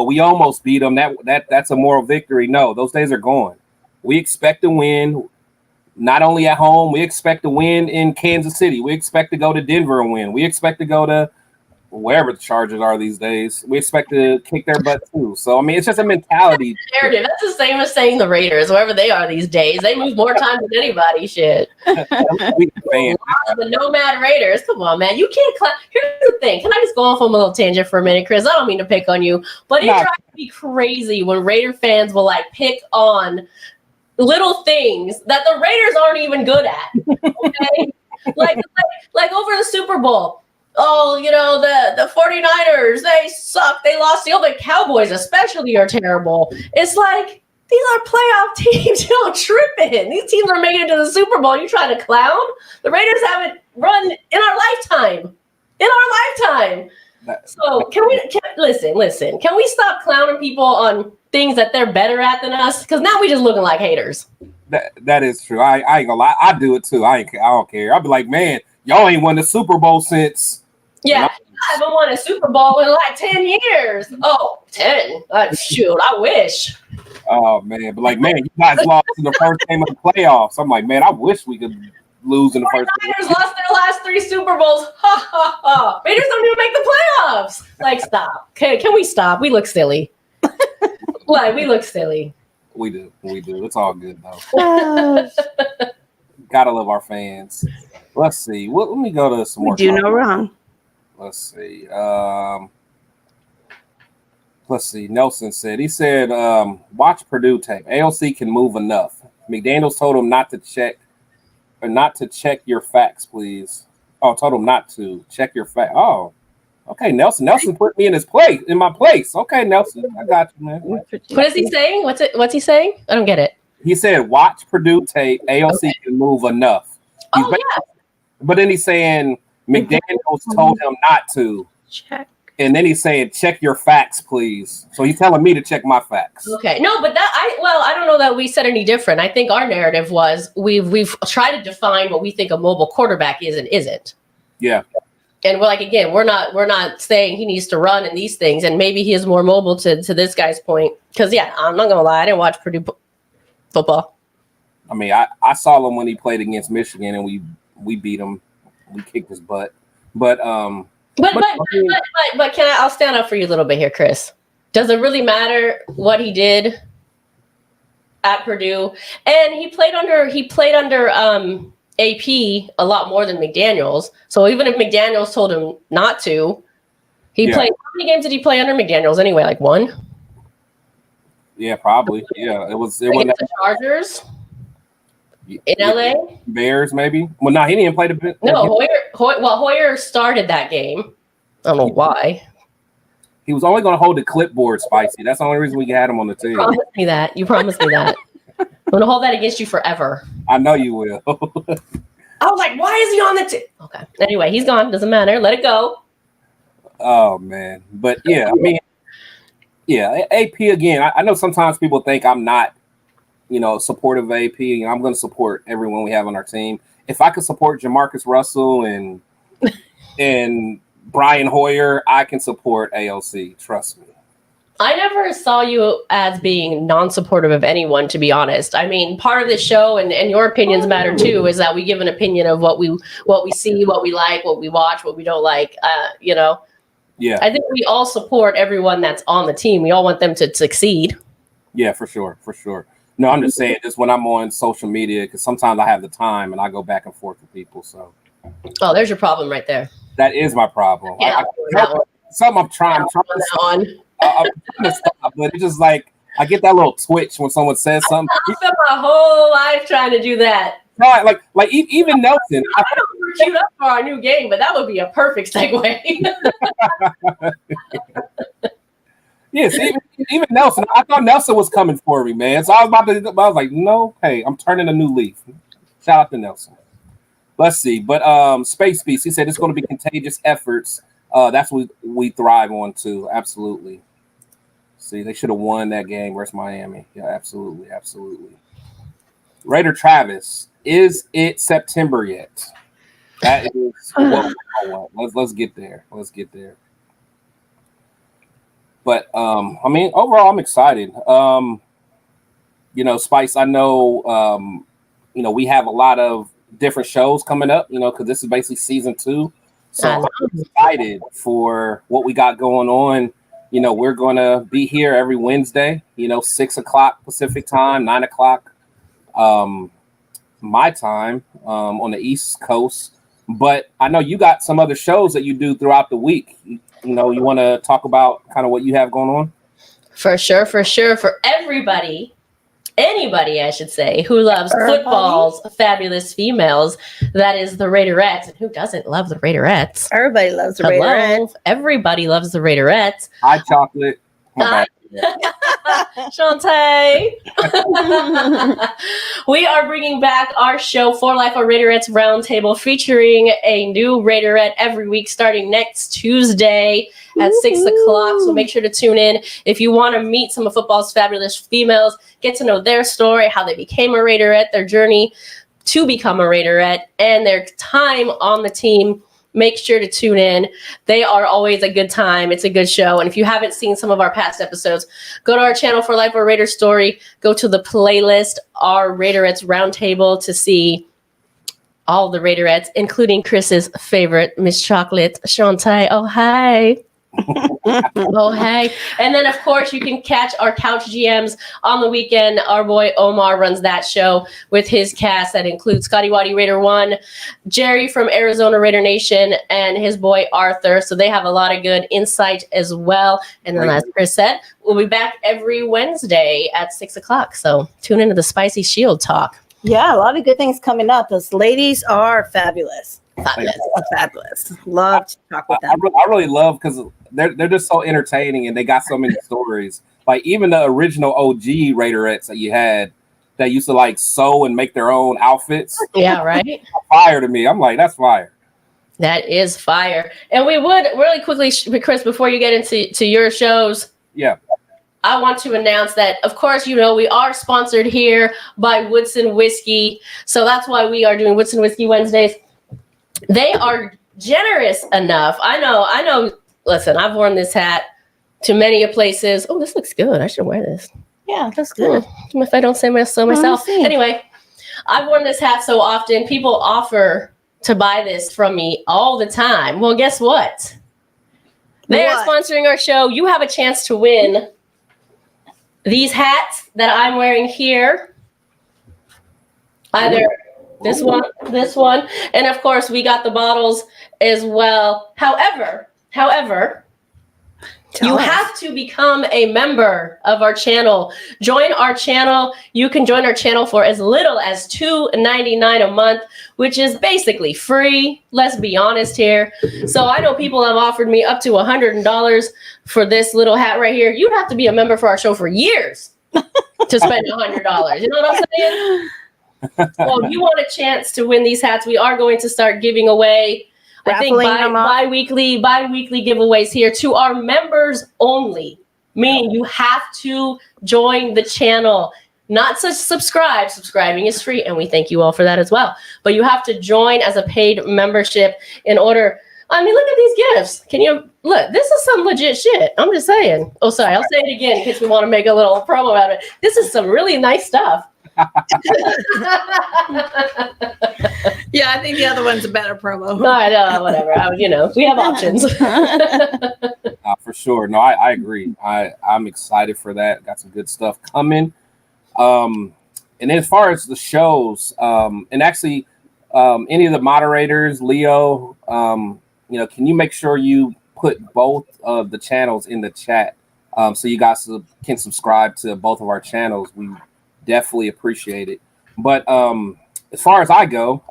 We almost beat them. That's a moral victory. No, those days are gone. We expect to win, not only at home. We expect to win in Kansas City. We expect to go to Denver and win. We expect to go to wherever the Chargers are these days. We expect to kick their butt too. So I mean, it's just a mentality.
Narrative. That's the same as saying the Raiders, wherever they are these days. They move more time than anybody. Shit. The Nomad Raiders. Come on, man. You can't. Here's the thing. Can I just go off on a little tangent for a minute, Chris? I don't mean to pick on you, but it drives me crazy when Raider fans will pick on little things that the Raiders aren't even good at. Okay, like over the Super Bowl. Oh, the 49ers, they suck. They lost. The Cowboys especially are terrible. It's like, these are playoff teams. You're tripping. These teams are making it to the Super Bowl. You trying to clown? The Raiders haven't run in our lifetime. So listen. Can we stop clowning people on things that they're better at than us? Because now we just looking like haters.
That is true. I ain't gonna lie. I do it too. I don't care. I'll be like, man, y'all ain't won the Super Bowl since.
Yeah, I haven't won a Super Bowl in 10 years. Oh, 10. Shoot, I wish.
Oh, man. But man, you guys lost in the first game of the playoffs. I'm like, man, I wish we could lose in the first game.
Raiders lost their last 3 Super Bowls. Ha, ha, ha. Raiders don't even make the playoffs. Stop. Can we stop? We look silly. We look silly.
We do. It's all good, though. Gotta love our fans. Let's see. Let me go to some more.
Do no wrong.
Let's see. Nelson said, watch Purdue tape. AOC can move enough. McDaniels told him not to check your facts, please. Oh, told him not to check your facts. Oh, okay. Nelson put me in my place. Okay, Nelson, I got you, man.
What is he saying? What's he saying? I don't get it.
He said, watch Purdue tape. AOC can move enough. But then he's saying McDaniels told him not to
check,
and then he's saying, "Check your facts, please." So he's telling me to check my facts.
Okay, no, but I don't know that we said any different. I think our narrative was we've tried to define what we think a mobile quarterback is and isn't.
Yeah,
and we're not saying he needs to run and these things, and maybe he is more mobile to this guy's point. Because I'm not gonna lie, I didn't watch Purdue football.
I mean, I saw him when he played against Michigan, and we beat him. We kicked his butt, but can I'll stand up for you a little bit here, Chris.
Does it really matter what he did at Purdue? And he played under AP a lot more than McDaniels. So even if McDaniels told him not to, he played. How many games did he play under McDaniels anyway? Like one?
Yeah, probably. Yeah, it was
the Chargers in LA.
Bears, maybe. Well, no, he didn't play the.
No, Hoyer started that game. I don't know why.
He was only going to hold the clipboard, Spicy. That's the only reason we had him on the team.
You promised me that. I'm going to hold that against you forever.
I know you will.
I was like, why is he on the team? Okay. Anyway, he's gone. Doesn't matter. Let it go.
Oh, man. But, yeah, I mean, yeah, AP again. I know sometimes people think I'm not, supportive of AP, and I'm going to support everyone we have on our team. If I could support Jamarcus Russell and Brian Hoyer, I can support AOC. Trust me.
I never saw you as being non-supportive of anyone, to be honest. I mean, part of this show and your opinions matter too, is that we give an opinion of what we see, what we like, what we watch, what we don't like. Yeah. I think we all support everyone that's on the team. We all want them to succeed.
Yeah, for sure. No, I'm just saying this when I'm on social media, because sometimes I have the time and I go back and forth with people. So.
Oh, there's your problem right there.
That is my problem.
Yeah,
something I'm trying to stop, but it's just like I get that little twitch when someone says something.
I spent my whole life trying to do that.
No, like even Nelson.
I don't queued up for our new game, but that would be a perfect segue.
Yes, even Nelson. I thought Nelson was coming for me, man. So I was like, no, hey, I'm turning a new leaf. Shout out to Nelson. Let's see, but Space Beast, he said it's going to be contagious efforts. That's what we thrive on too. Absolutely. See, they should have won that game versus Miami. Yeah, absolutely. Raider Travis, is it September yet? That is what we want. Let's get there. But I mean, overall, I'm excited. Spice, I know, we have a lot of different shows coming up, because this is basically season 2. So I'm excited for what we got going on. We're going to be here every Wednesday, 6 o'clock Pacific time, 9 o'clock my time on the East Coast. But I know you got some other shows that you do throughout the week. You want to talk about kind of what you have going on? For sure.
For everybody. Anybody, I should say, who loves football's fabulous females, that is the Raiderettes. And who doesn't love the Raiderettes?
Everybody loves the Raiderettes.
Everybody loves the Raiderettes.
Hi, Chocolate.
Shantae. We are bringing back our show, For Life of Raiderettes Roundtable, featuring a new Raiderette every week starting next Tuesday at 6 o'clock. So make sure to tune in. If you want to meet some of football's fabulous females, get to know their story, how they became a Raiderette, their journey to become a Raiderette, and their time on the team, make sure to tune in. They are always a good time. It's a good show. And if you haven't seen some of our past episodes, go to our channel, For Life of Raider Story. Go to the playlist, our Raiderettes Roundtable, to see all the Raiderettes, including Chris's favorite, Miss Chocolate, Shantae. Oh, hi. Oh, hey. And then, of course, you can catch our Couch GMs on the weekend. Our boy Omar runs that show with his cast that includes Scotty Waddy Raider 1, Jerry from Arizona Raider Nation, and his boy Arthur. So they have a lot of good insight as well. And then, as Chris said, we'll be back every Wednesday at 6 o'clock. So tune into the Spicy Shield Talk.
Yeah, a lot of good things coming up. Those ladies are fabulous. Fabulous. Love to talk with them.
I really love, because they're just so entertaining and they got so many stories. Like even the original OG Raiderettes that you had that used to like sew and make their own outfits.
Yeah, right.
Fire to me. I'm like, that's fire.
That is fire. And we would really quickly, Chris, before you get into your shows.
Yeah.
I want to announce that, of course, we are sponsored here by Woodson Whiskey. So that's why we are doing Woodson Whiskey Wednesdays. They are generous enough. I know. Listen, I've worn this hat to many places. Oh, this looks good. I should wear this.
Yeah, that's good.
If I don't say so myself. Anyway, I've worn this hat so often. People offer to buy this from me all the time. Well, guess what? They are sponsoring our show. You have a chance to win these hats that I'm wearing here. Either this one, and of course we got the bottles as well. However, you have to become a member of our channel. Join our channel. You can join our channel for as little as $2.99 a month, which is basically free. Let's be honest here. So I know people have offered me up to $100 for this little hat right here. You'd have to be a member for our show for years to spend $100. You know what I'm saying? Well, if you want a chance to win these hats, we are going to start giving away, I think, bi-weekly giveaways here to our members only. Meaning you have to join the channel, not to subscribe. Subscribing is free, and we thank you all for that as well. But you have to join as a paid membership in order. I mean, look at these gifts. Can you look? This is some legit shit. I'm just saying. Oh, sorry. I'll say it again in case we want to make a little promo out of it. This is some really nice stuff.
Yeah, I think the other one's a better promo.
No, I know, whatever. We have options.
For sure. No, I agree. I'm excited for that. Got some good stuff coming. And then as far as the shows, and actually, any of the moderators, Leo, can you make sure you put both of the channels in the chat so you guys can subscribe to both of our channels? We definitely appreciate it. But as far as I go,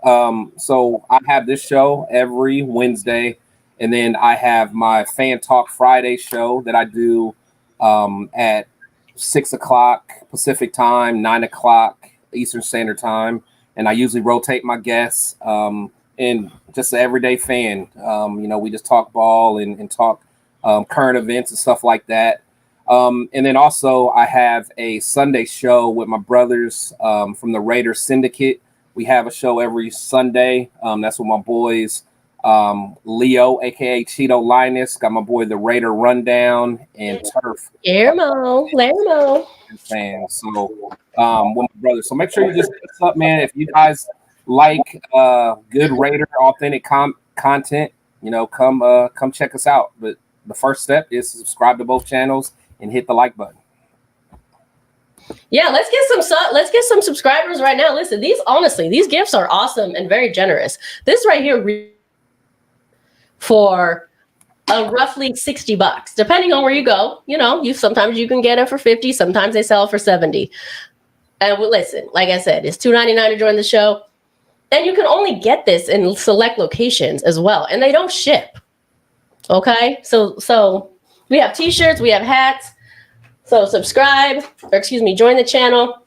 so I have this show every Wednesday, and then I have my Fan Talk Friday show that I do at 6 o'clock Pacific time, 9 o'clock Eastern Standard Time, and I usually rotate my guests. And just an everyday fan, we just talk ball and talk current events and stuff like that. And then also I have a Sunday show with my brothers from the Raiders Syndicate. We have a show every Sunday. That's with my boys, Leo, aka Cheeto Linus. Got my boy the Raider Rundown and Turf.
Lermo.
Fan. So with my brothers. So make sure you just pick us up, man. If you guys like good Raider authentic content, come check us out. But the first step is to subscribe to both channels and hit the like button.
Yeah, let's get some subscribers right now. Listen, these gifts are awesome and very generous. This right here for roughly $60, depending on where you go. Sometimes you can get it for 50, sometimes they sell for 70. And listen, like I said, it's $2.99 to join the show. And you can only get this in select locations as well. And they don't ship. Okay? So we have t-shirts, we have hats. So join the channel.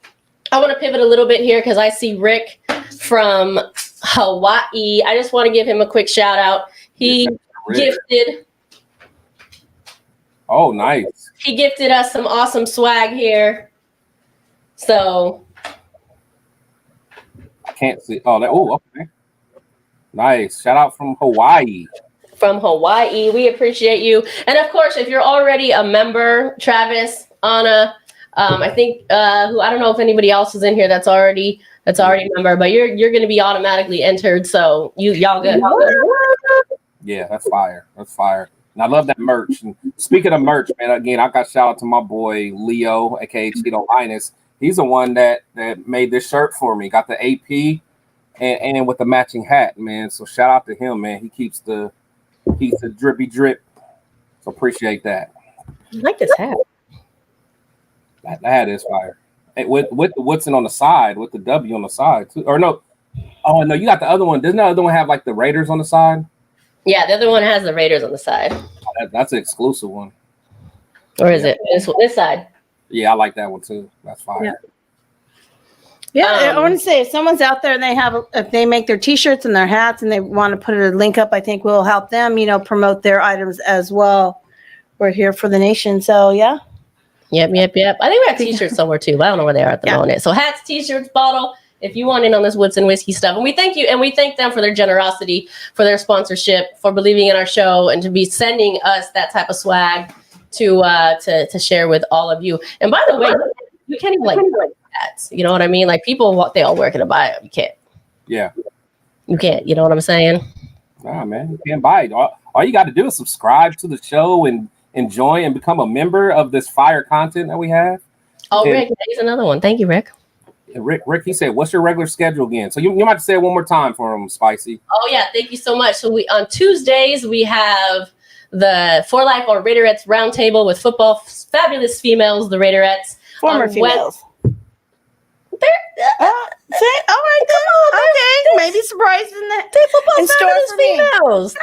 I want to pivot a little bit here because I see Rick from Hawaii. I just want to give him a quick shout out. He gifted.
Oh, nice.
He gifted us some awesome swag here. So
I can't see. Okay. Nice. Shout out from Hawaii.
We appreciate you. And of course, if you're already a member, Travis, Anna, I think I don't know if anybody else is in here that's already a member, but you're going to be automatically entered. So y'all good.
Yeah, that's fire. And I love that merch. And speaking of merch, man, again, I got shout out to my boy Leo, aka Cheeto Linus. He's the one that made this shirt for me. Got the AP and with the matching hat, man. So shout out to him, man. He keeps the drippy drip. So appreciate that.
I like this hat.
That hat is fire. And with the Woodson on the side, with the W on the side too. Or no. Oh no, you got the other one. Doesn't the other one have like the Raiders on the side?
Yeah, the other one has the Raiders on the side.
That's an exclusive one.
Or is it this side?
Yeah, I like that one too. That's fire.
Yeah, I want to say if someone's out there and if they make their t-shirts and their hats and they want to put a link up, I think we'll help them, promote their items as well. We're here for the nation. So yeah.
Yep. I think we have t-shirts somewhere too, but I don't know where they are at the moment. So hats, t-shirts, bottle, if you want in on this Woodson whiskey stuff. And we thank you, and we thank them for their generosity, for their sponsorship, for believing in our show, and to be sending us that type of swag to share with all of you. And by the way, you can't even like hats. You know what I mean? Like people, they all work to buy them. You can't.
Yeah.
You can't. You know what I'm saying?
Nah, man, you can't buy it. All all you got to do is subscribe to the show and enjoy and become a member of this fire content that we have.
Oh,
and,
Rick, here's another one. Thank you, Rick.
Rick, he said, what's your regular schedule again? So you might have to say it one more time for him, Spicy.
Oh, yeah. Thank you so much. So on Tuesdays, we have the For Life or Raiderettes Roundtable with football fabulous females, the Raiderettes.
Former females. All right, then. Okay, maybe surprising that.
Football fabulous females.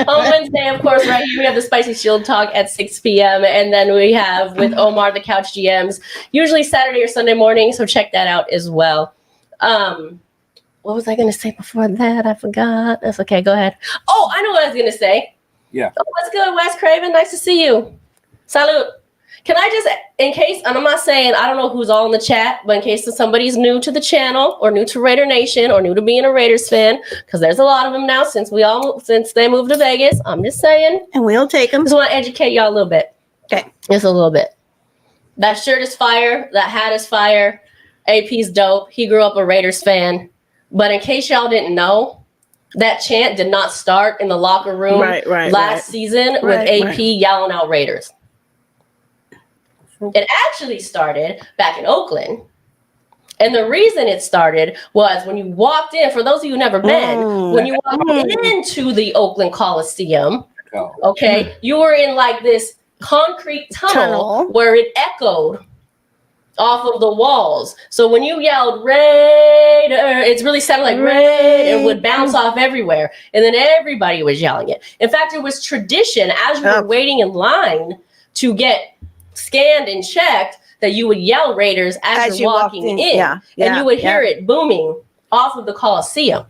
On Wednesday, of course, right here we have the Spicy Shield Talk at 6 p.m. And then we have with Omar, the Couch GMs, usually Saturday or Sunday morning. So check that out as well. What was I going to say before that? I forgot. That's okay. Go ahead. Oh, I know what I was going to say.
Yeah.
Oh, what's good, Wes Craven? Nice to see you. Salute. Can I just, in case, and I'm not saying, I don't know who's all in the chat, but in case somebody's new to the channel or new to Raider Nation or new to being a Raiders fan, because there's a lot of them now since they moved to Vegas. I'm just saying.
And we'll take them.
Just want to educate y'all a little bit.
Okay.
Just a little bit. That shirt is fire. That hat is fire. AP's dope. He grew up a Raiders fan. But in case y'all didn't know, that chant did not start in the locker room last season with AP yelling out Raiders. It actually started back in Oakland. And the reason it started was when you walked in, for those of you who never been, when you walked into the Oakland Coliseum, okay, you were in like this concrete tunnel where it echoed off of the walls. So when you yelled Raider, it's really sounded like Raider. It would bounce off everywhere. And then everybody was yelling it. In fact, it was tradition as you were waiting in line to get scanned and checked that you would yell Raiders as you're walking in. And you would hear it booming off of the Coliseum.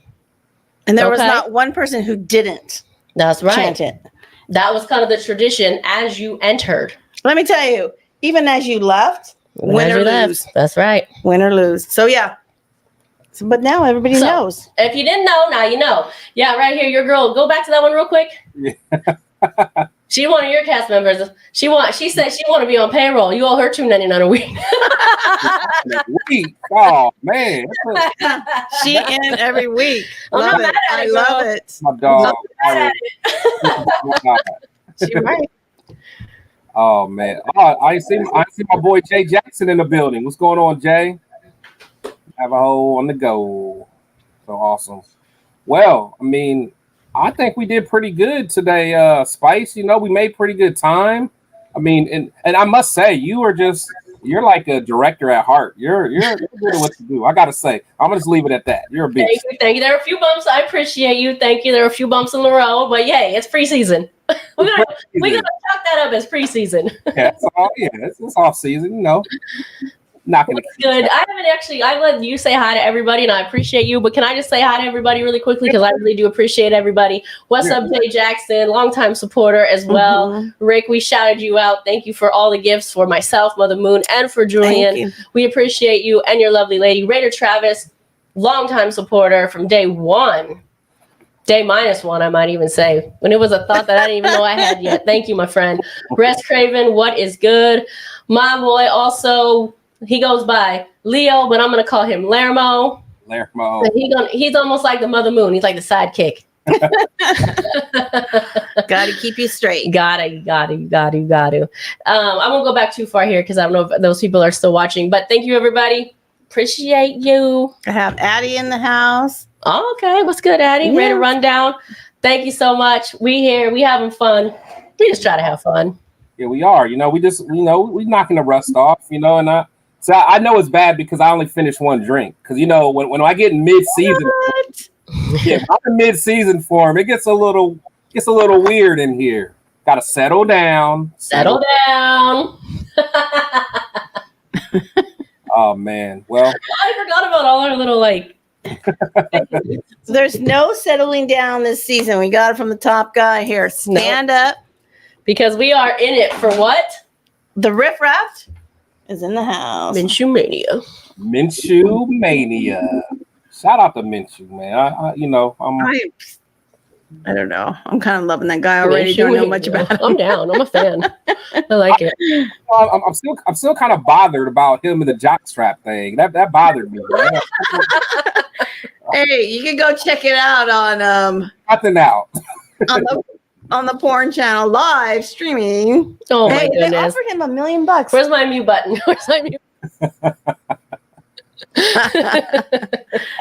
And there was not one person who didn't.
That's right.
Chant it.
That was kind of the tradition as you entered.
Let me tell you, even as you left, win or lose.
That's right.
Win or lose. So yeah. But now everybody knows.
If you didn't know, now you know. Yeah, right here, your girl. Go back to that one real quick. She one of your cast members. She said she want to be on payroll. You owe her $2.99 a week.
Oh man,
she in every week.
Love it.
I love it.
My dog.
She right.
Oh man. I see my boy Jay Jackson in the building. What's going on, Jay? Have a hole on the go. So awesome. Well, I mean, I think we did pretty good today, Spice. You know, we made pretty good time. I mean, and I must say, you're like a director at heart. You're good at what you do. I gotta say, I'm gonna just leave it at that. You're a beast.
Thank you. There are a few bumps. I appreciate you. Thank you. There are a few bumps in the road, but yay, it's preseason. We're gonna chalk that up as preseason.
Yeah, it's off season. You know. Not gonna
good. I let you say hi to everybody, and I appreciate you. But can I just say hi to everybody really quickly because I really do appreciate everybody. What's up, Jay Jackson, longtime supporter as well. Rick, we shouted you out. Thank you for all the gifts for myself, Mother Moon, and for Julian. We appreciate you and your lovely lady, Raider Travis, longtime supporter from day one. Day -1, I might even say, when it was a thought that I didn't even know I had yet. Thank you, my friend. Rest Craven, what is good? My boy also. He goes by Leo, but I'm going to call him Lermo. He's almost like the Mother Moon. He's like the sidekick.
Gotta keep you straight.
Gotta. I won't go back too far here because I don't know if those people are still watching. But thank you, everybody. Appreciate you.
I have Addie in the house.
Oh, okay. What's good, Addie? Ready to run down? Thank you so much. We here. We having fun. We just try to have fun.
Yeah, we are. You know, we knocking the rust off, you know, and so I know it's bad because I only finished one drink. Because, you know, when I get in mid-season, I'm in mid-season form, it gets a little weird in here. Got to settle down.
Settle down.
Oh, man. Well.
I forgot about all our little,
There's no settling down this season. We got it from the top guy here. Stand up.
Because we are in it for what?
The Riff Raft is in the house.
Minshew Mania.
Minshew Mania. Shout out to Minshew, man.
I don't know. I'm kind of loving that guy already. Don't know much about him.
I'm down. I'm a fan. I like it.
I'm still kind of bothered about him and the jockstrap thing. That bothered me.
Hey, you can go check it out on
Nothing out.
on the porn channel live streaming.
Oh my
Hey, they
goodness.
offered him $1 million.
Where's my mute button? Where's my mute?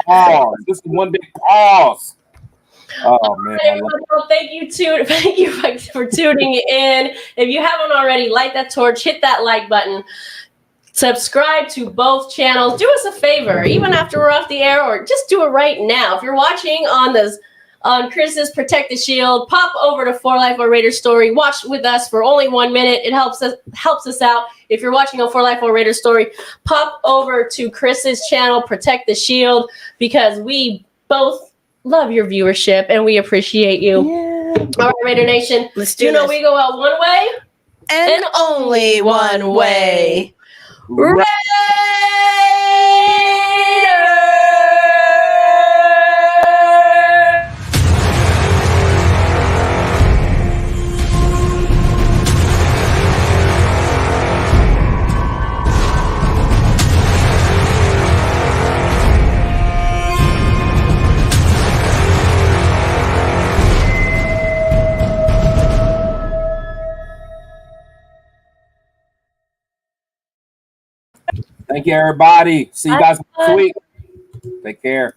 Pause. This is one big pause. Oh man.
Well, thank you for tuning in. If you haven't already, light that torch, hit that like button, subscribe to both channels. Do us a favor, even after we're off the air, or just do it right now. If you're watching on Chris's Protect the Shield, pop over to 4 Life or Raiders Story. Watch with us for only 1 minute. It helps us out. If you're watching on 4 Life or Raiders Story, pop over to Chris's channel, Protect the Shield, because we both love your viewership and we appreciate you.
Yeah.
All right, Raider Nation.
Let's do
this.
this.
We go out one way
And only one way.
Raider!
Thank you, everybody. See you guys next week. Take care.